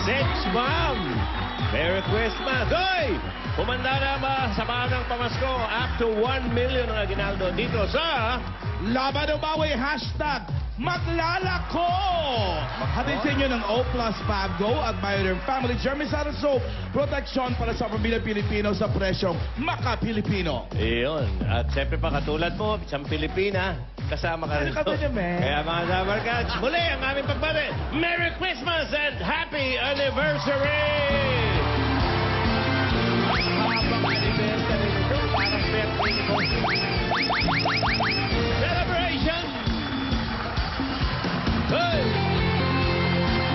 Six Ma'am! Merry Christmas! Hoy! Kumanda na ba sa ng pamasko? Up to 1 million ang aginaldo dito sa... Laban o Bawi, hashtag maglalako! Hatid sa inyo ng O Plus Fab Go at Bioderm Family Germicide Soap. Proteksyon para sa pamilya Pilipino sa presyong maka-Pilipino. Iyon. At siyempre pa katulad mo, isang Pilipina, kasama ka rin. Ano ka ba niya, man? Kaya mga Summer Cats, muli ang aming pagbati. Merry Christmas and Happy Anniversary! Habang anniversary nito, parang birthday ni Bossing. Celebration! Hey!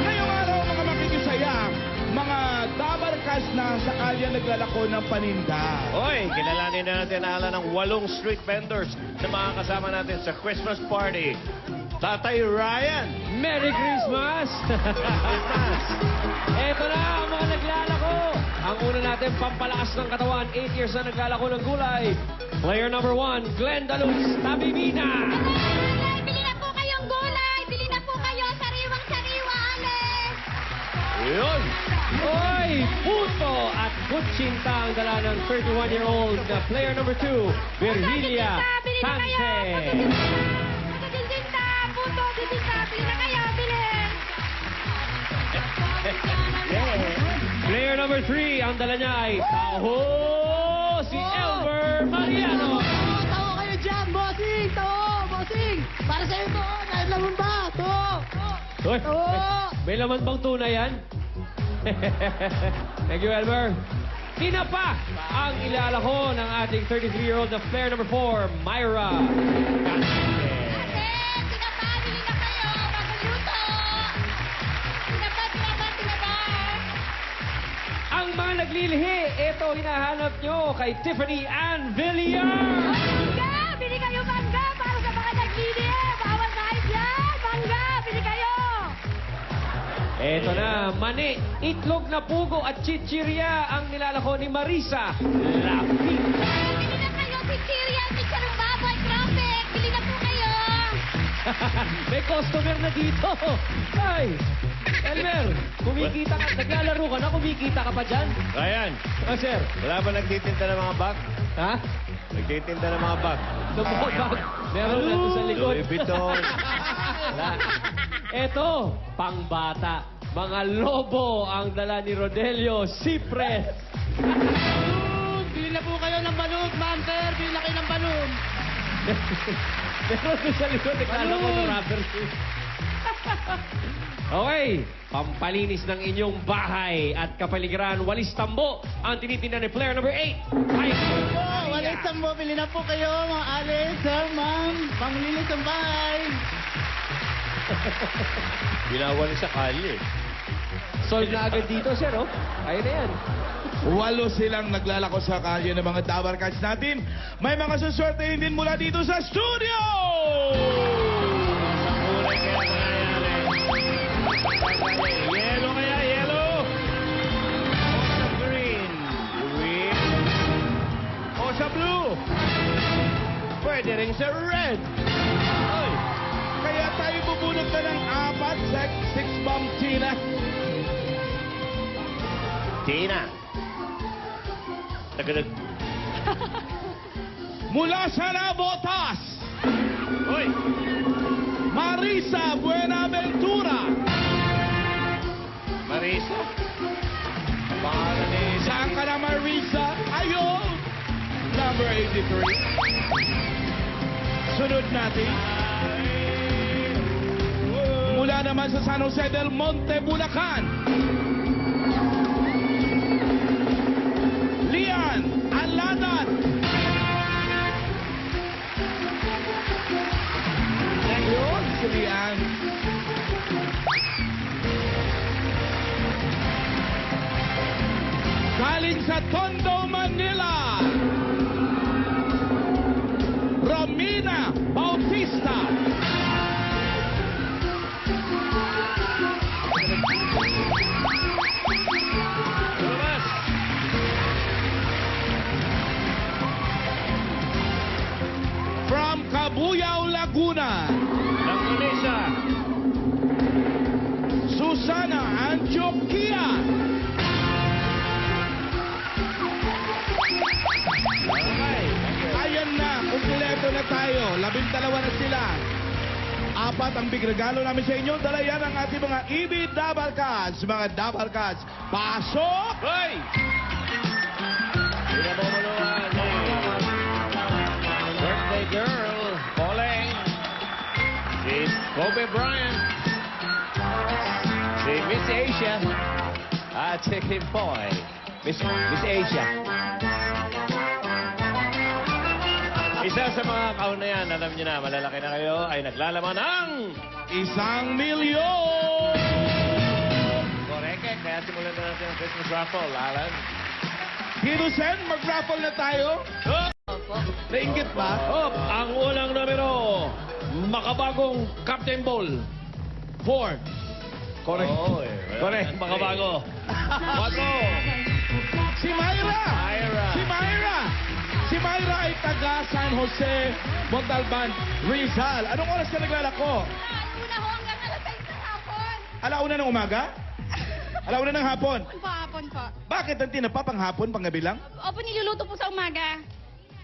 Ngayong araw, mga makikisaya, mga dabarkas na sa kalye naglalako ng paninda. Hoy, kilalanin na natin ang ala ng 8 street vendors na mga kasama natin sa Christmas party. Tatay Ryan! Merry Christmas! Christmas! Eto na ang mga naglalako. Ang una natin, pampalakas ng katawan. 8 years na naglalako ng gulay. Player number 1, Glenn Daluz, Tabibina. Bili na po kayong gulay! Bili na po kayo! Sariwang-sariwa, Alex! Yun! Oy, Puto at Kutsinta ang dala ng 31-year-old na player number 2, Virgilia Bili na kayo! Sanche. Magsisinta! Puto, bisinta! Bili na kayo! Bili! Player number 3, ang dala niya ay Taho, si Elmer Mariano. Tawo kayo dyan, bossing! Tawo, bossing! Para sa'yo to, kahit laman ba? To! Uy, Oo. may laman bang tunay yan? Thank you, Elmer. Tinapa ang ilalako ng ating 33-year-old na player number 4, Myra. Ate! Tinapa! Bili na kayo! Bagong luto! Tinapa! Ang mga naglilihi, ito hinahanap nyo kay Tiffany Ann Villar. Bangga! Bili kayo, bangga! Para sa mga naglili! Bawal na hype yan! Bangga! Bili kayo! Ito na, mani, itlog na pugo at chichirya ang nilalako ni Marisa Lapid. Bili na kayo! Chichirya! Chicharong baboy! Traffic! Bili na po kayo! May customer na dito. Ay, Elmer, kumikita ka, naglalaro ka na, kumikita ka pa dyan? Ryan, Oh, sir. wala ba nagtitinda ng mga bag? Ha? Nagtitinda ng mga bag. Lumabag. Meron na doon sa likod. Louis Vuitton. Wala. Eto, pangbata. Mga lobo ang dala ni Rodelio Cipres. Bili na po kayo ng balon, ma'am, sir! Bili na kayo ng balon! Meron doon sa likod, naglalaro ng rubber shoes. Okay, pampalinis ng inyong bahay at kapaligiran, walis tambo ang tinitinda ni player number 8. Ay, Walis tambo, bili na po kayo, mga Alex, sir, ma'am! Panglinis ang bahay! Binawan sa kalye. solve na agad dito, sir, oh. Ayun na yan. 8 silang naglalako sa kalye ng mga dabarkas natin. May mga suswertehin din mula dito sa studio! Kulay kaya nangyayari. Yellow kaya, yellow. O sa green. Green. O sa blue. Pwede rin sa red. Ay. Kaya tayo bubunot na ng 4 sa 6 bomb Tina. Tina. Tagalog. Mula sa Nabotas, Uy. Marisa Buenaventura. Marisa. Pangalan ni... Saan ka na, Marisa? Ayun! Number 83. Sunod natin. Mula naman sa San Jose del Monte, Bulacan. Lian Aladan. Ayun, si Lian. Galing sa Tondo, Manila. Romina Bautista. Lumabas. From Cabuyao, Laguna. Langganesa. Susana, Antioquia. Okay. Ayan na, kumpleto na tayo. 12 na sila. 4 ang big regalo namin sa inyo. Dala yan ang ating mga EB Double Cards. Mga Double Cards. Pasok! Hoy! Pinamamaluan ni birthday girl, Pauling. Si Kobe Bryant. Si Miss Asia. At si Kim Poy. Miss Asia. Isa sa mga kaon na yan, alam niyo na, malalaki na kayo, ay naglalaman ng... 1 milyon! Correct, kaya simulan na natin ang Christmas raffle, Alan. Hirusen, mag-raffle na tayo. Nainggit ba? Up, ang unang numero, makabagong Captain Ball. 4. Correct. Oo, Correct. Makabago. 4. Si Myra! Myra. Si Myra! Si Myra ay taga San Jose, Montalban, Rizal. Anong oras ka naglalako? Una ho hanggang alas 6 ng hapon. Alauna ng umaga? Alauna ng hapon? Hapon po. Bakit ang tinapa pang hapon, pang gabi lang? Opo, niluluto po sa umaga.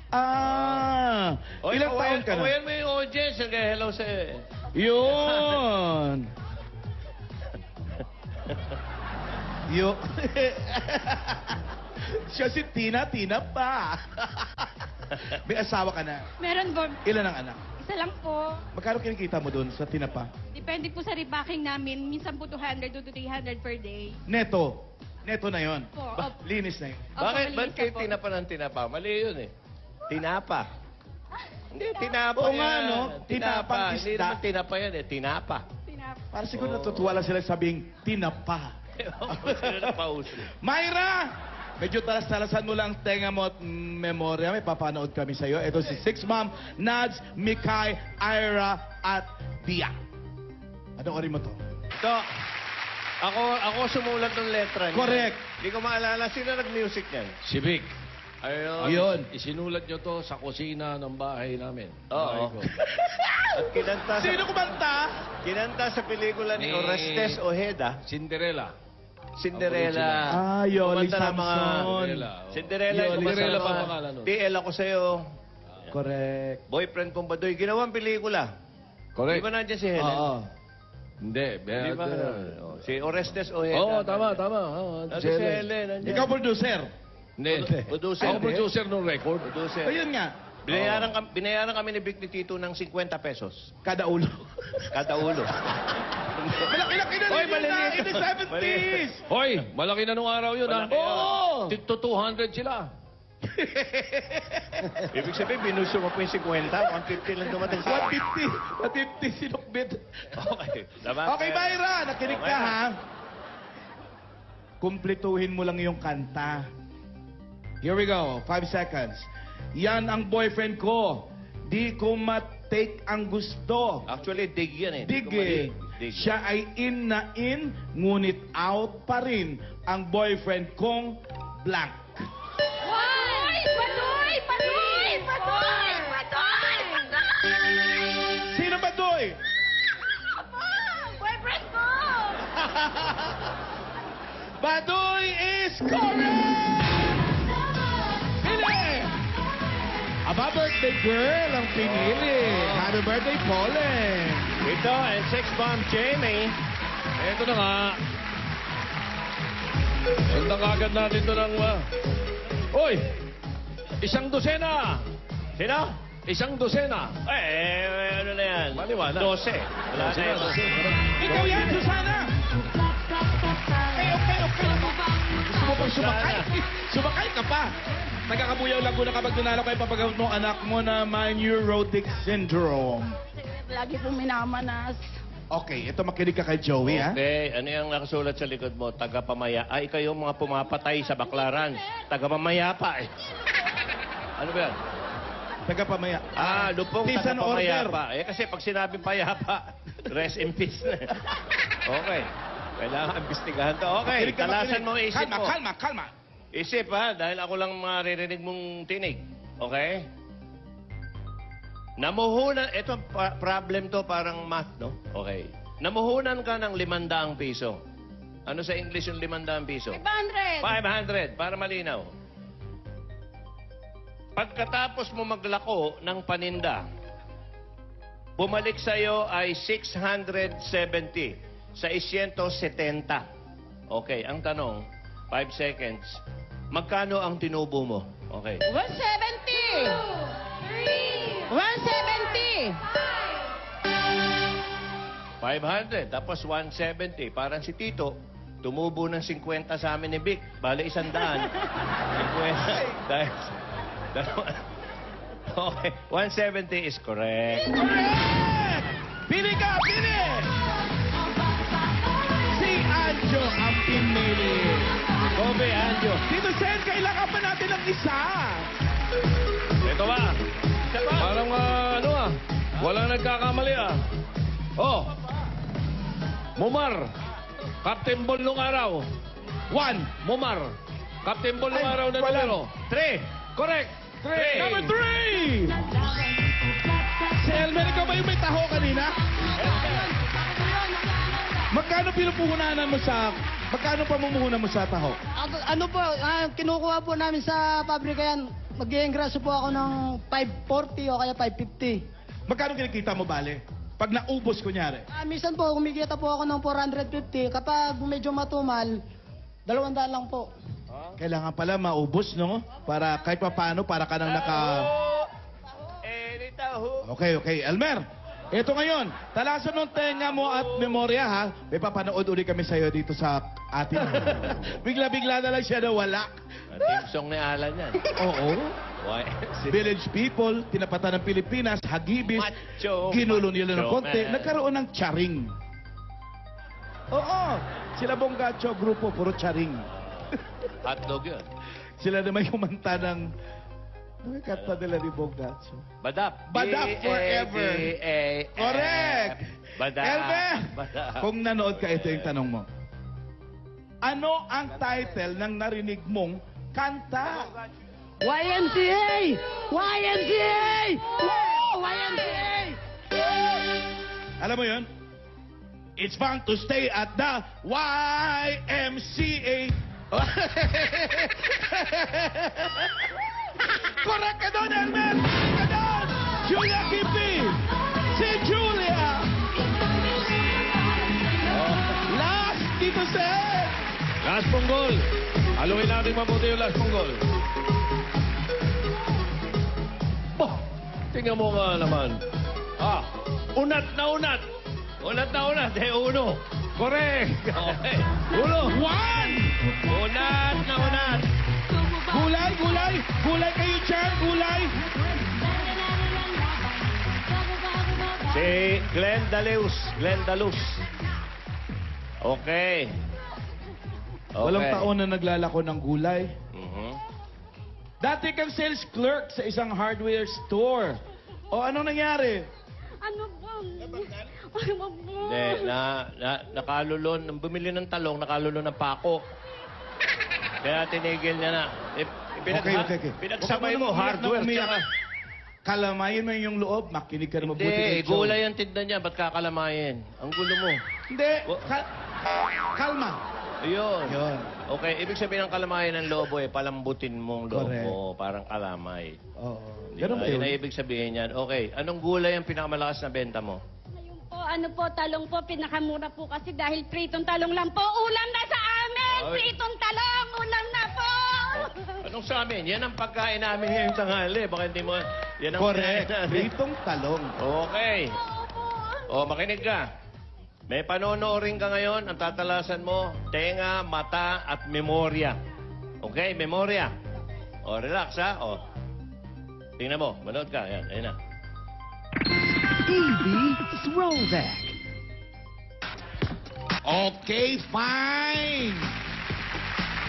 Ah, ilang taon ka na? Awayan mo yung audience, nag-hello sa... Yun. Yo. Siya si Tina pa. May asawa ka na. Meron po. Ilan ang anak? Isa lang po. Magkano kinikita mo doon sa tinapa? Depende po sa repacking namin. Minsan po 200 to 300 per day. Neto. Neto na yon. Po, Ba, opo. linis na yun. Opo, Bakit? malinis Ba't na kayo po. tinapa ng tinapa? Mali yun eh. Tinapa. Hindi, tinapa Oo yan. nga, no? Tinapa. Tinapang Hindi isda. naman tinapa yan eh. Tinapa. Tinap. Para siguro natutuwa lang sila sabing tinapa. Sino na pauso? Myra! Medyo talas-talasan mo lang tenga mo at memorya. May papanood kami sa'yo. Ito si Six Mom, Nads, Mikay, Ira, at Bia. Anong orin mo to? Ito, ako sumulat ng letra niya. Correct. Hindi ko maalala. Sino nag-music niyan? Si Vic. Ayun. Yun. Isinulat nyo to sa kusina ng bahay namin. Oo. At kinanta sa, Sino kumanta? kinanta sa pelikula ni Ni- Orestes Ojeda, Cinderella. Cinderella. Ah, Yoli Kumanta ng mga- Samson. Cinderella. Cinderella. Yun, kumanta Cinderella ng pa mga, pangalan nun. TL ako sa'yo. Correct. Boyfriend kong badoy. Ginawang pelikula. Correct. Di ba nandiyan si Helen? Oo. Hindi. Di ba? Oh, si Orestes Ojeda. Oo, tama. Nandiyan si Helen. nandiyan. Ikaw producer. Hindi. Producer. Ako producer ng record. Producer. Ayun nga. Binayaran kami ni Vic ni Tito ng 50 pesos. Kada ulo. Kada ulo. Malaki-laki na Oy, rin yun na maliliit. in the 70s. Hoy, malaki na nung araw yun, ha? Malaki, Oo. Tito 200 sila. Ibig sabihin, binuso mo po yung 50. 150 lang dumating sa akin. 150 sinukbit. Okay. Dapat, Okay, Myra, nakinig ka, Okay. ha? Kumpletuhin mo lang yung kanta. Here we go. 5 seconds. Yan ang boyfriend ko. Di ko ma-take ang gusto. Actually, dig yan eh. Dig Di ko mali. eh. Dig. Siya ay in na in, ngunit out pa rin ang boyfriend kong blank. Patoy! Patoy! Patoy! Patoy! Patoy! Patoy! Sino ba doy? Ako! Boyfriend ko! Badoy is correct! Pili! Aba, birthday girl ang pinili. Happy birthday, Pauline. Ito, and Six Bomb Jamie. Eto na nga. Sundan kagad natin ito ng... Hoy! Isang dosena! Sino? Isang dosena! Ano na yan? Maliwanag. 12. Wala na yan. Ikaw yan, Susana! Okay. Gusto mo pang sumakay? Sumakay ka pa. Nagkakabuyaw Laguna kapag dinalo kayo papagamot mo anak mo na may neurotic syndrome. Lagi pong minamanas. Okay, ito makinig ka kay Joey, ha? Okay, ano yung nakasulat sa likod mo? Tagapamaya. Ay, kayo mga pumapatay sa baklaran. Tagapamayapa eh. Ano ba yan? Tagapamaya. Lupong Peace and order. tagapamayapa. Eh, kasi pag sinabing payapa, rest in peace na. Okay. Kailangan imbestigahan to. Okay, Makinig ka, talasan makinig. mo ang isip mo. Kalma. Isip ha, dahil ako lang maririnig mong tinig. Okay? Namuhunan, ito problem to, parang math, no? Okay. Namuhunan ka ng 500 piso. Ano sa English yung 500 piso? 500. 500, para malinaw. Pagkatapos mo maglako ng paninda, bumalik sa'yo ay 670 sa 170. Okay, ang tanong, 5 seconds. Magkano ang tinubo mo? Okay. 170. 170. 500, tapos 170. Parang si Tito, tumubo ng 50 sa amin ni Vic. Bale, 100. 50. Dahil, okay, 170 is correct. Correct! Pili ka! Pili! Si Anjo ang pinili. Kobe, Anjo. Tito Sen, kailangan pa natin ng isa. Ito ba? Parang walang nagkakamali Oh, Mumar. Captain Ball nung araw. 1. Mumar. Captain Ball nung Ay, araw na wala. numero. 3. Correct. 3. Number 3! Si Elmer, ikaw ba yung may taho kanina? Magkano pinupuhunanan mo sa... Magkano pamumuhunan mo sa taho? Ano po, kinukuha po namin sa pabrika yan. Mag-iingraso po ako ng 540 o kaya 550. Magkano kinikita mo, bale? Pag naubos, kunyari. Minsan po, kumikita po ako ng 450. Kapag medyo matumal, 200 lang po. Kailangan pala maubos, no? Para kahit pa paano, para ka nang naka... Okay. Elmer, ito ngayon. Talasan ng tenga mo at memorya, ha? May papanood uli kami sa'yo dito sa atin. Bigla-bigla na lang siya nawala. Team song ni Alan yan. Oo. Why? Village people, tinapatan ng Pilipinas, hagibis, Macho, ginulo nila ng macho konti, man. nagkaroon ng charing. Oo. Sila Bonggacho, grupo, puro charing. Hotdog yun. Sila naman kumanta ng... Ano yung kanta nila ni Bonggacho? Badap. Badap forever. B-A-D-A-F. Correct! Badap. Elmer! Badap. Kung nanood ka, ito yung tanong mo. Ano ang title ng narinig mong kanta? YMCA! YMCA! Woo! YMCA! Alam mo yun? It's fun to stay at the YMCA. Correct ka doon, Elmer! Correct ka doon! Julia Kipi! Si Julia! Last, Tito Sen! Last punggol. Haluin natin mabuti yung last punggol. Bah! Tingnan mo nga naman. Unat na unat. Unat na unat. Uno. Correct. Okay. Uno. 1! Unat na unat. Gulay, gulay! Gulay kayo dyan, gulay! Si Glenn Dalus. Glenn Dalus. Okay. Walang taon na naglalako ng gulay. Mhm. Dati kang sales clerk sa isang hardware store. O anong nangyari? Ano po? Ano po? Hindi, nakalulon. Nang bumili ng talong, nakalulon ng pako. Kaya tinigil niya na. Okay. Pinagsabay Huwag mo, ka muna hardware. umiyak. tsaka- Kalamayin mo yung loob, makinig ka na mabuti. Hindi, kay Joe. gulay ang tinda niya. Ba't kakalamayin? Ang gulo mo. Hindi, kalma. Ayun. Yun. Okay, ibig sabihin ng kalamayan ng lobo palambutin mong lobo. Correct. Parang kalamay. Oo. Di Ganun ba? ba Yun yun? ang ibig sabihin yan. Okay, anong gulay ang pinakamalakas na benta mo? Ngayon po, ano po, talong po, pinakamura po kasi dahil pritong talong lang po. Ulam na sa amin! Ay. Pritong talong! Ulam na po! Anong sa amin? Yan ang pagkain namin ngayong tanghali. Baka hindi mo... Yan ang Correct. pagkain namin. Pritong talong. Okay. Opo. O, makinig ka. May panonoorin ka ngayon. Ang tatalasan mo, tenga, mata, at memorya. Okay, memorya. O, relax ha. O. Tingnan mo. Manood ka. Yan, ayun na. Throwback. Okay, fine.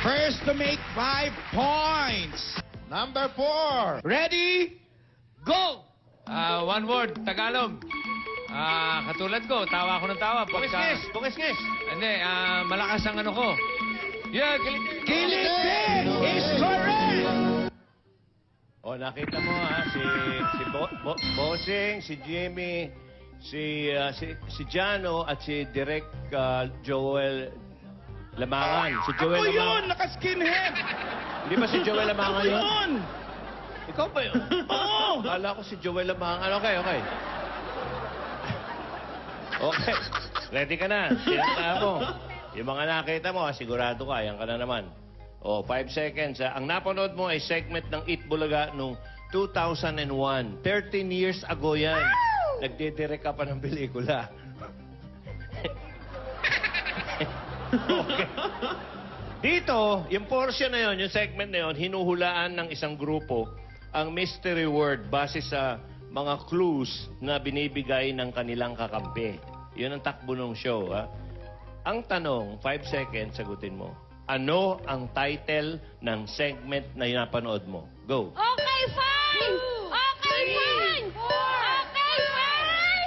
First to make 5 points. Number 4. Ready? Go! One word, Tagalog. Katulad ko, tawa ako ng tawa. Bukis-ngis! Bukis-ngis! Hindi, malakas ang ano ko. Yeah, kilig. Kilig is correct! O, nakita mo ha, Bossing, si Jimmy, si Jano at si Direk Joel Lamangan. Si Joel Ako yun, Lamangan. naka-skinhead. Hindi ba si Joel Ako Lamangan yun? yun. Ikaw ba yun? Oo. Kala ko si Joel Lamangan. Okay. Okay. Ready ka na. Sinata mo. Yung mga nakita mo, sigurado ka. Yan ka na naman. O, 5 seconds. Ang napanood mo ay segment ng Eat Bulaga noong 2001. 13 years ago yan. Nagdidirect ka pa ng pelikula. Okay. Dito, yung portion na yon, yung segment na yon, hinuhulaan ng isang grupo ang mystery word base sa mga clues na binibigay ng kanilang kakampi. Yun ang takbo ng show, ha? Ang tanong, 5 seconds, sagutin mo. Ano ang title ng segment na napanood mo? Go. Okay, fine! Okay, fine! Okay, fine!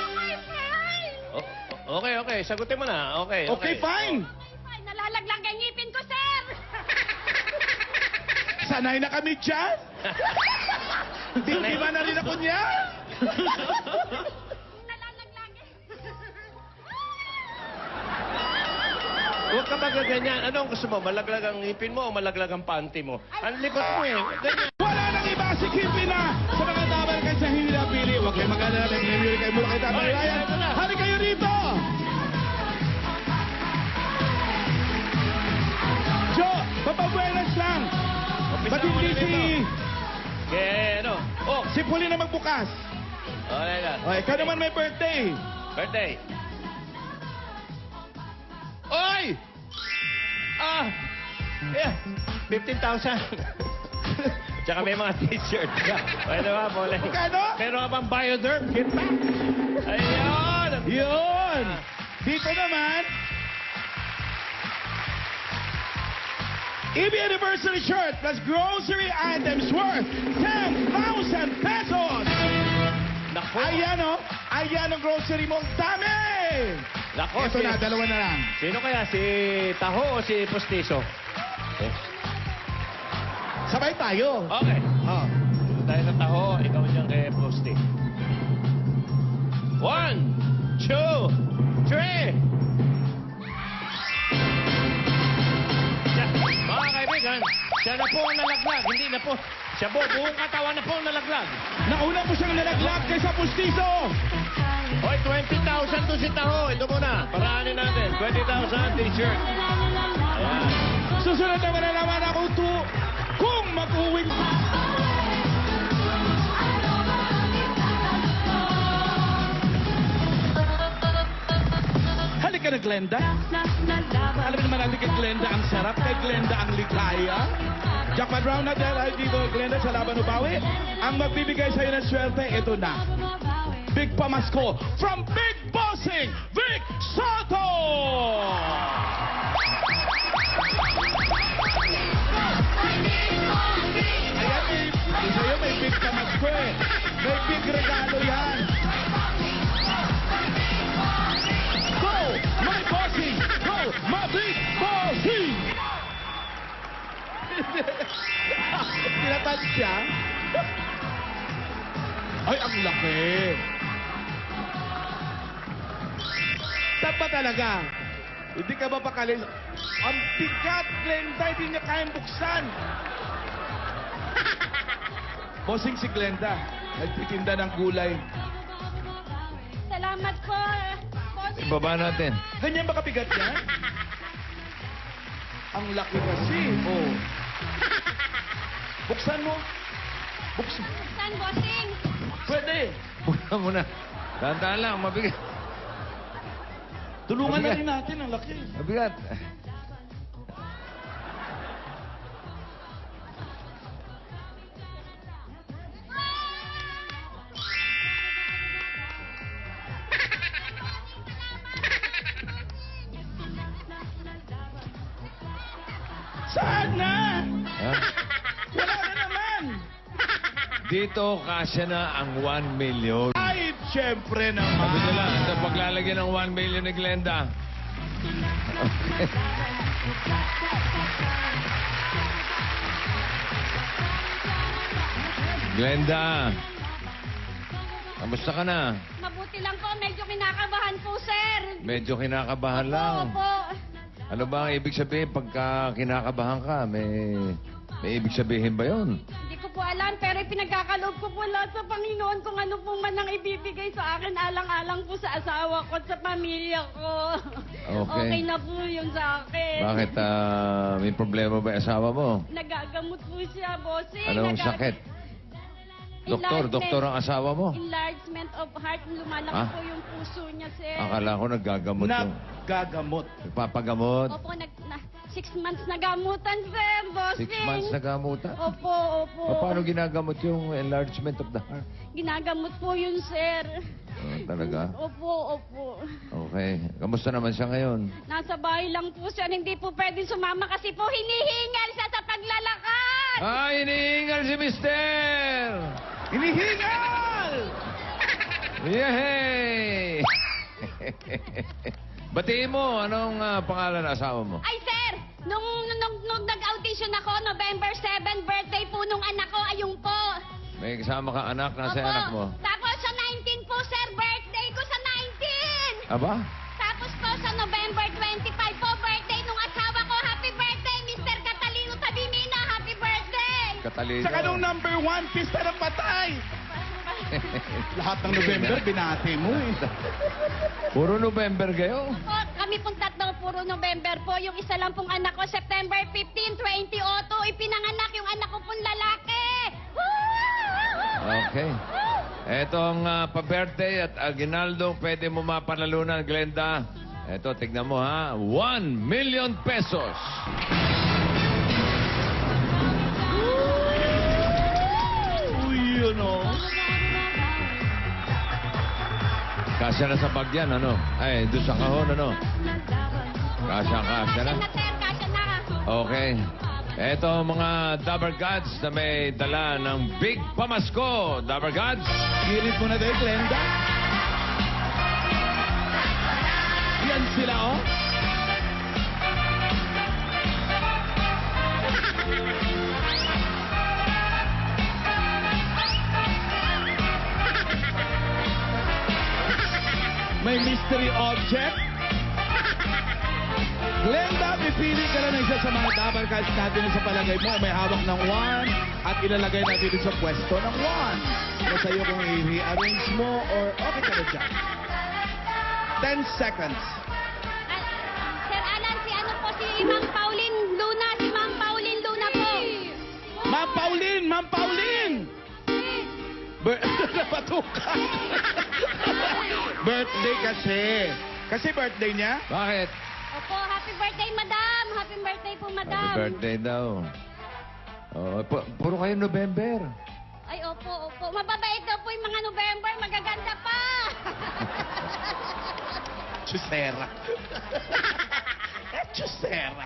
Okay, fine! Okay. Sagutin mo na. Okay. Okay, fine. Ay, nalalaglag ang ngipin ko, sir! Sanay na kami dyan. Hindi ba na rin ako niya? Nalalaglag. Huwag ka magaganyan. Ano ang gusto mo? Malaglag ang ngipin mo o malaglag ang panty mo? Ang likot mo eh. Ganyan. Wala nang iba si Kimpi na sa mga tabal kay sa Pili. Huwag kayo mag-alala. Nag-review kayo mula kay Tatay Ryan. Hari kayo rito! Joe, papabuenas lang. Ba't hindi si... Kaya ano? Oh, Si Puli na magbukas. okay na. O, ikaw naman may birthday. Birthday. Oy! Yeah, 15,000. Tsaka may mga t-shirt ka. Pwede ba, Pole? Magkano? Meron ka pang Bioderm? Kita. Ayun! Yun! Dito naman, EB Anniversary shirt plus grocery items worth 10,000 pesos! Nako! Ayan o! Ayan ang grocery mo. Dami! Nako, Ito na, dalawa na lang. Sino kaya? Si Taho o si Postizo? Sabay tayo. Okay. Oh. Tayo na Taho, ikaw dyan kay Posti. 1, 2, 3. Mga kaibigan, siya na po ang nalaglag. Hindi na po. Siya po, buong katawan na po ang nalaglag. Nauna po siyang nalaglag kaysa Pustizo. Hoy, 20,000 to si Taho. Ito muna. Paraanin natin. 20,000 t-shirt. Ayan. Susunod naman na naman ako kung mag-uwing... Halika na, Glenda. Alam naman natin kay Glenda ang sarap, kay Glenda ang ligaya. Jackpot round na dahil dito, Glenda, sa Laban Ubawi. Ang magbibigay sa'yo ng swerte, ito na. Big Pamasko from Big Bossing, Vic Soto! Ayan, sa'yo may Big Pamasko eh. May big regalo yan. Go, my bossing! Go, my Big Bossing! Tinatansya? Ay, ang laki! Saan ba talaga? Hindi ka ba pakalis? Ang bigat, Glenda, hindi niya kayang buksan. Bossing si Glenda, nagtitinda ng gulay. Salamat po, boss. Ibaba natin. Ganyan ba kabigat yan? Ang laki kasi. Oh. Buksan mo. Buksan. Saan, bossing? Pwede. Buksan mo na. Tandaan lang, mabigat. Tulungan na Mabigat. rin natin. Ang laki. Mabigat. Saan na? Ha? Wala na naman. Dito, kasya na ang 1 million. Ay, syempre Sabi naman. nila, sa paglalagyan ng 1 million ni Glenda. Okay. Glenda, kamusta ka na? Mabuti lang po, medyo kinakabahan po, sir. Medyo kinakabahan lang. Opo. Ano ba ang ibig sabihin pagka kinakabahan ka? May ibig sabihin ba yon? Hindi ko po alam, pero ipinagkakaloob ko po lahat sa Panginoon kung ano po man ang ibibigay sa akin, alang-alang po sa asawa ko at sa pamilya ko. Okay. Okay na po yun sa akin. Bakit? May problema ba yung asawa mo? Nagagamot po siya, bossing. Anong sakit? Doktor ang asawa mo? Enlargement of heart. Lumalaki Ah? po yung puso niya, sir. Akala ko naggagamot yung... Naggagamot. Nagpapagamot? Opo, 6 months na gamutan, sir, bossing. 6 months na gamutan? Opo, opo. Paano ginagamot yung enlargement of the heart? Ginagamot po yun, sir. Talaga? Opo, opo. Okay. Kamusta naman siya ngayon? Nasa bahay lang po siya. Hindi po pwedeng sumama kasi po hinihingal siya sa paglalakad. Hinihingal si Mister! Hinihingal! Yehey! Batiin mo, anong pangalan ng asawa mo? Ay, sir! Nung nag-audition ako, November 7, birthday po nung anak ko, ayun po. May kasama ka anak, nasa Opo. anak mo? Tapos sa 19 po, sir, birthday ko sa 19! Aba? Tapos po sa November 25 po, birthday nung asawa ko. Happy birthday, Mr. Catalino Tabimina. Happy birthday! Katalino. Saka nung number 1, pista ng patay. Lahat ng November, binati mo eh. Puro November kayo? Po, kami pong tatlo, puro November po. Yung isa lang pong anak ko, September 15, 2002. Ipinanganak yung anak ko pong lalaki. Okay. Etong pa-birthday at aginaldo, pwede mo mapanalunan, Glenda. Eto, tignan mo ha. 1 million pesos. Uy, yun o. Kasya na sa bag yan, ano? Ay, doon sa kahon, ano? Kasya na. Kasya na, sir. Kasya na. Okay. Eto mga Dabber Gods na may dala ng Big Pamasko. Dabber Gods. Girit mo na tayo, Glenda. Yan sila, oh. May mystery object. Glenda, pipili ka lang ng isa sa mga Dabber Cards natin sa palagay mo. May hawak ng 1 at ilalagay natin dito sa pwesto ng 1. So sa'yo kung i-rearrange mo or okay ka na dyan. 10 seconds. Sir Alan, si ano po, si Ma'am Pauline Luna. Si Ma'am Pauline Luna po. Ma'am Pauline! Ma'am Pauline! Napatukan. Birthday kasi. Kasi birthday niya? Bakit? Opo, happy birthday, madam. Happy birthday po, madam. Happy birthday daw. Oh, puro kayo November. Ay, opo, opo. Mababait daw po yung mga November. Magaganda pa. Chusera. Chusera.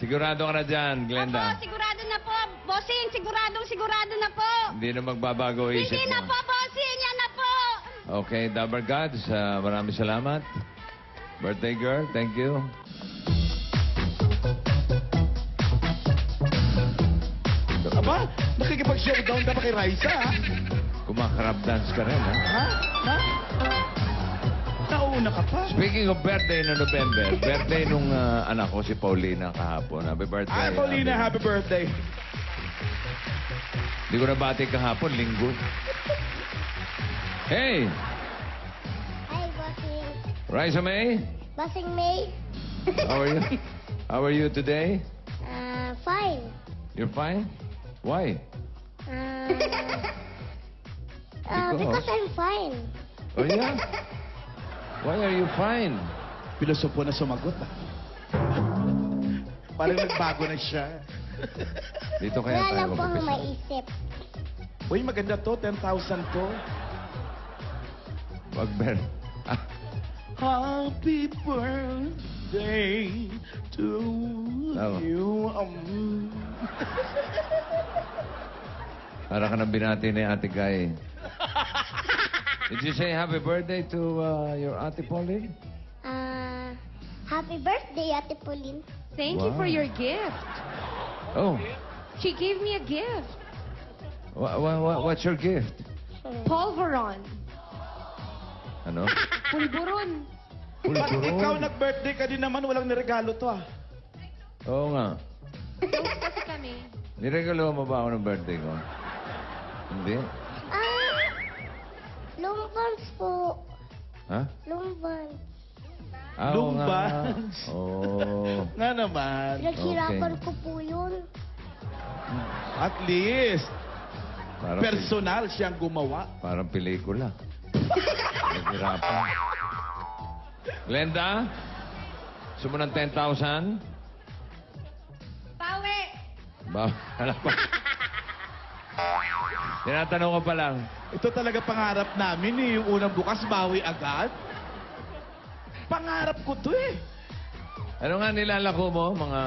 Sigurado ka na dyan, Glenda. Opo, sigurado na po. Bossing, sigurado na po. Hindi na magbabago isip Hindi na mo. po, bossing. Yan na po. Okay, Dabber Gods, maraming salamat. Birthday girl, thank you. Aba, nakikipag-showdown ka pa kay Raisa, ha? Kumakarap dance ka rin, ha? Ha? Ha? Nauna ka pa. Speaking of birthday na November, birthday nung anak ko, si Paulina, kahapon. Happy birthday. Ay, Paulina, happy birthday. Hindi ko nabati kahapon, linggo. Hey, Hi, Bossing. Raisa May, Bossing May. how are you? How are you today? Fine. You're fine? Why? Because I'm fine. Oh, yeah? Why are you fine? Pilosopo na sumagot, ah. Parang nagbago na siya. Dito kaya Wala tayo lang po ang mag-umpisa. maisip. Uy, maganda to. 10,000 to. Wag, Ah, Happy birthday to Tama. you. para ka nang binati ni Ate Guy. Did you say happy birthday to your Ate Pauline? Happy birthday, Ate Pauline. Thank you Wow. for your gift. Oh, She gave me a gift. What's your gift? Polvoron. Ano? Pulburon. Ba't ikaw nag-birthday ka din naman, walang niregalo to ah. Oo nga. Kasi kami. Niregalo mo ba ako ng birthday ko? Hindi? Lumbans po. Ha? Lumbans. Oo nga. Lumbans. Oo. Nga naman. Naghirapan ko po yun. At least, Parang, personal siyang gumawa. parang pelikula. Naghirapan. Glenda? Gusto mo ng 10,000? Pawe. Ba? Hala pa. Tinatanong ko pa lang. Ito talaga pangarap namin eh. Yung unang bukas, bawi agad. Pangarap ko to eh. Ano nga nilalako mo? Mga...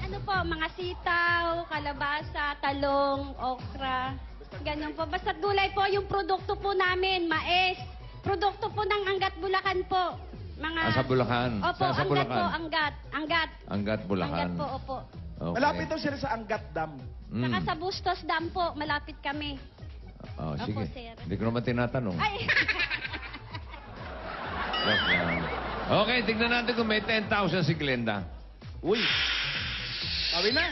Ano po, mga sitaw, kalabasa, talong, okra. Ganun po. Basta gulay po yung produkto po namin, mais. Produkto po ng Angat Bulacan po. Mga... sa Bulacan? Opo, Sa Angat Bulacan? po, Angat. Angat. Angat, Bulacan. Angat po, opo. Okay. Malapit daw sila sa Angat Dam. Saka sa Bustos Dam po, malapit kami. Oh, Opo, sige. sir. Hindi ko naman tinatanong. Ay! Joke lang. Okay, tignan natin kung may 10,000 si Glenda. Uy. Sabi na.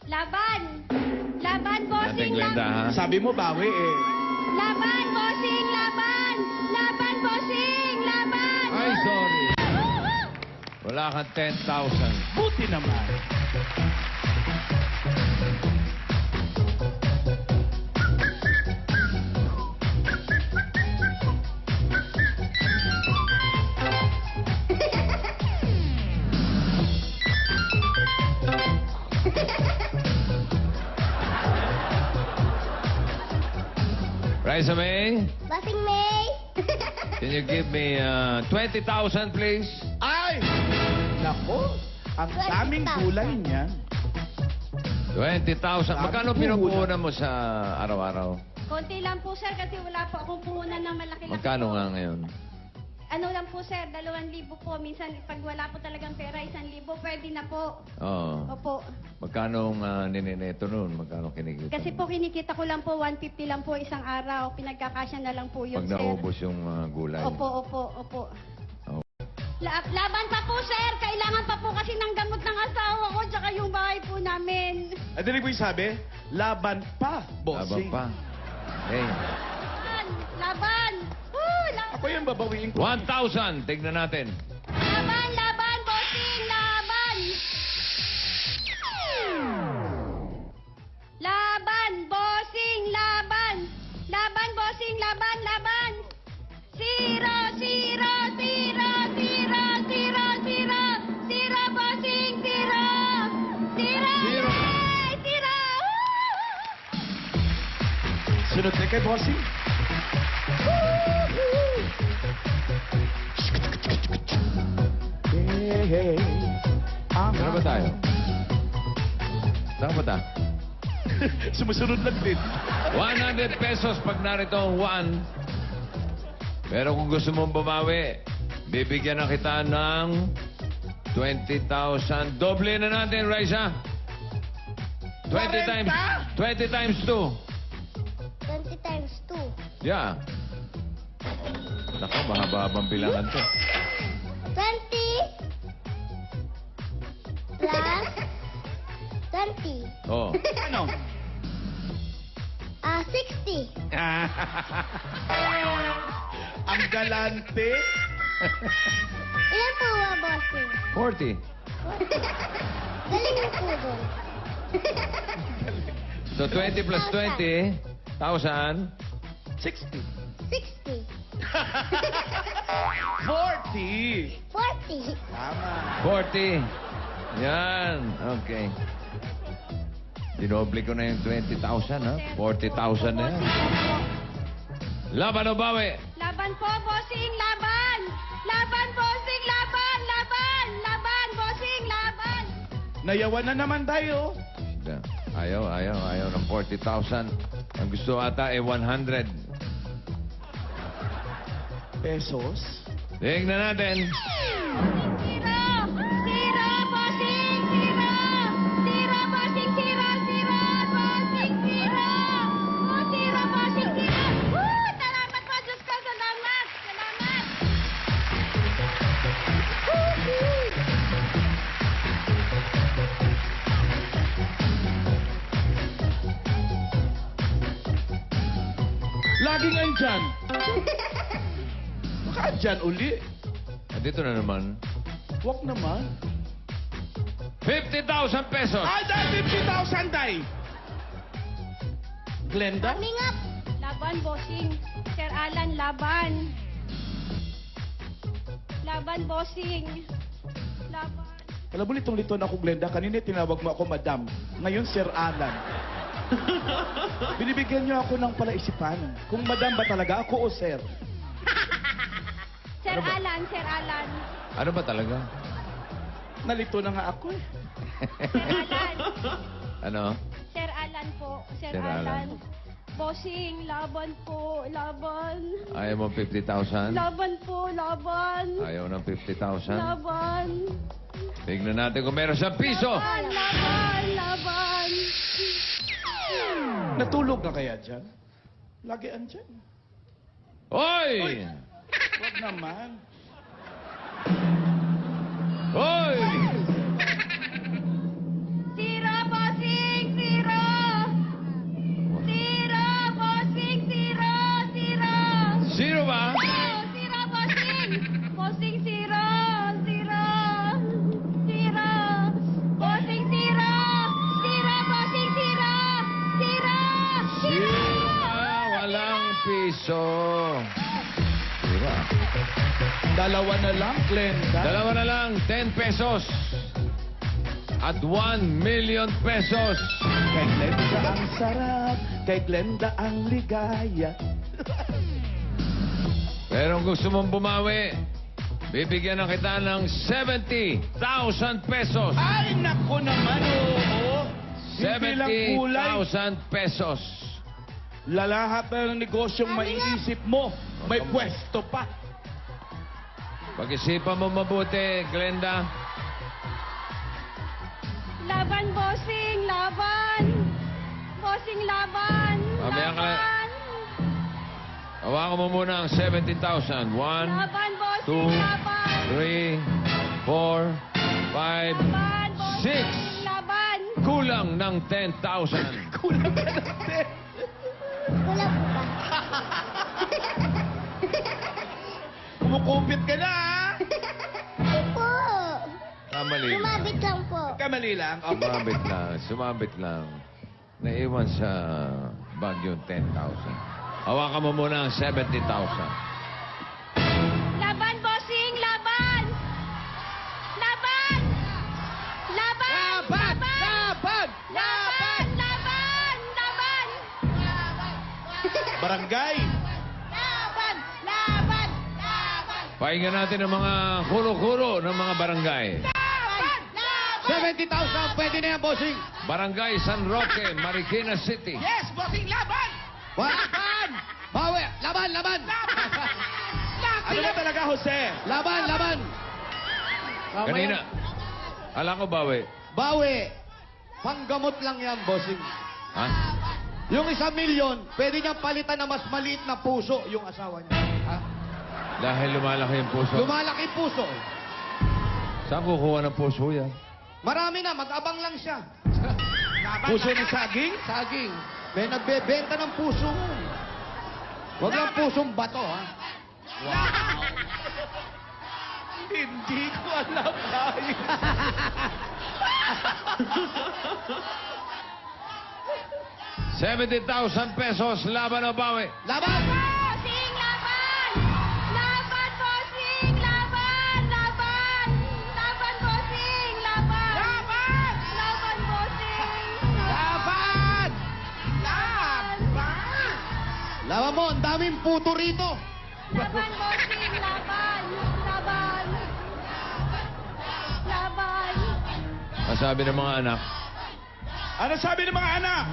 Laban! Laban, Natin, bossing! Glenda, ha? Sabi mo, bawi eh. Laban, bossing! Laban! Laban, bossing! Laban! Ay, sorry. Wala kang 10,000. Buti naman. Raisa May, Basing May. can you give me 20,000, please? Ay! Nako, ang 20,000. daming gulay niyan. 20,000. Magkano Dami po, pinupuhunan mo sa araw-araw? Konti lang po, sir, kasi wala po akong puhunan ng malaki-laki. Magkano po. nga ngayon? Ano lang po, sir, 2,000 po. Minsan, pag wala po talagang pera, 1,000, pwede na po. Oo. Opo. Magkano ninineto nun? Magkano kinikita Kasi mo? po, kinikita ko lang po, 150 lang po isang araw. Pinagkakasya na lang po yun, Pag sir. naubos yung gulay. Opo, opo, opo. Oh. Laban pa po, sir. Kailangan pa po kasi ng gamot ng asawa ko, tsaka yung bahay po namin. At dinig mo yung sabi, laban pa, Laban bossing. pa. Hey. Laban! Laban! Ako yung babawiin ko. 1,000. Tignan natin. Laban! Laban! Bossing! Laban! Laban! Bossing! Laban! Laban! Bossing! Laban! Laban! Zero! Zero! Zero! Zero! Zero! Zero! Zero! Bossing! Zero! Zero! Zero. Yay! Zero! Sunod na kay bossing. Hey, hey. Ano ba tayo? Saan ba tayo? Sumusunod lang din. 100 pesos pag narito ang 1. Pero kung gusto mong bumawi, bibigyan na kita ng 20,000. Doble na natin, Raisa. 20 times 2. 20 times 2. Yeah. Naku, mahaba-habang bilangan to. 20 plus 20. Oh. Ano? 60. Ang galante. Ilan po ba, bossing? 40. Galing mo po doon. So 20 plus 20, 1,000. 60. 60. 40. 40. Tama. 40. Yan. Okay. Dinoble ko na yung 20,000, ha? 40,000 na yan. Laban o bawi? Laban po, bossing! Laban! Laban, bossing! Laban! Laban! Laban, bossing! Laban! Nayawan na naman tayo. Ayaw ng 40,000. Ang gusto ata ay 100. Pesos. Tingnan natin. Zero! Zero, bossing! Zero! Zero, bossing! Zero! Zero, bossing! Laging andyan. Baka andyan uli. Dito na naman. Huwag naman. 50,000 pesos. Ay, dahil 50,000, day. Glenda? Coming up. Laban, bossing. Sir Alan, laban. Laban, bossing. Laban. Alam mo, litong-lito na ako, Glenda. Kanina tinawag mo ako, madam. Ngayon, Sir Alan. Binibigyan niyo ako ng palaisipan. Kung madam ba talaga ako o sir? Sir Alan, Sir Alan. Ano ba talaga? Nalito na nga ako eh. Sir Alan. Ano? Sir Alan po. Sir Sir Alan. Alan. Bossing, laban po. Laban. Ayaw mo 50,000? Laban po, laban. Ayaw ng 50,000? Laban. Tignan natin kung meron siyang piso. Laban, laban, laban. Natulog na kaya dyan? Lagi andyan. Hoy! Huwag naman. Hoy! Zero, bossing, zero. Zero, bossing, zero, zero. Zero ba? Oh, zero, bossing. Bossing, zero, zero. Zero. Bossing, zero. Zero, bossing, zero. Zero. Zero ba? Walang piso. Zero. Dalawa na lang, Glenda. Dalawa na lang, 10 pesos. At 1 million pesos. Kay Glenda ang sarap, kay Glenda ang ligaya. Pero kung gusto mong bumawi, bibigyan na kita ng 70,000 pesos. Ay, nako naman, oo. Hindi lang kulay. 70,000 pesos. Lalahat na ng negosyong maiisip mo. May pwesto pa. Pag-isipan mo mabuti, Glenda. Laban, bossing, laban. Bossing, laban. Mamaya ka na. Laban. Hawakan mo muna ang 70,000. 1, Laban, bossing, 2, laban. 3, 4, 5, Laban, bossing, 6. laban. Kulang ng 10,000. Kulang ka natin. Wala po ba? Kumukupit ka na, ha? Po. Kamali. Lumabit lang po. Kamali lang. Okay. Sumabit lang. Sumabit lang. Naiwan sa bag yung 10,000. Hawakan mo muna ang 70,000. Laban, bossing, laban. Laban. Laban. Laban! Laban! Laban. Laban. Laban. Barangay! Laban! Laban! Laban! Pahinga natin ang mga kuro-kuro ng mga barangay. Laban. 70,000, pwede na yan, bossing. Barangay San Roque, Marikina City. Yes, bossing laban! Laban! Bawi! Laban! Laban! Ano ba talaga, Jose? Laban! Laban! Kanina, ala ko bawi. Bawi! Panggamot lang yan, bossing. Ha? Yung 1 milyon, pwede niyang palitan na mas maliit na puso yung asawa niya. Ha? Dahil lumalaki yung puso. Lumalaki puso. Saan kukuha ng puso yan? Marami na, mag-abang lang siya. Puso ng saging? Saging. May nagbebenta ng puso. Huwag lang pusong bato, ha? Hindi ko alam. Ay. 70,000 pesos, laban o bawi? Laban! Bossing, laban. Laban, bossing, laban. Laban. Laban, bossing, laban. Laban. Laban, bossing. Laban! Laban mo, ang daming puto rito. Laban, bossing, laban. Laban. Laban. Masabi ng mga anak, Ano sabi ng mga anak?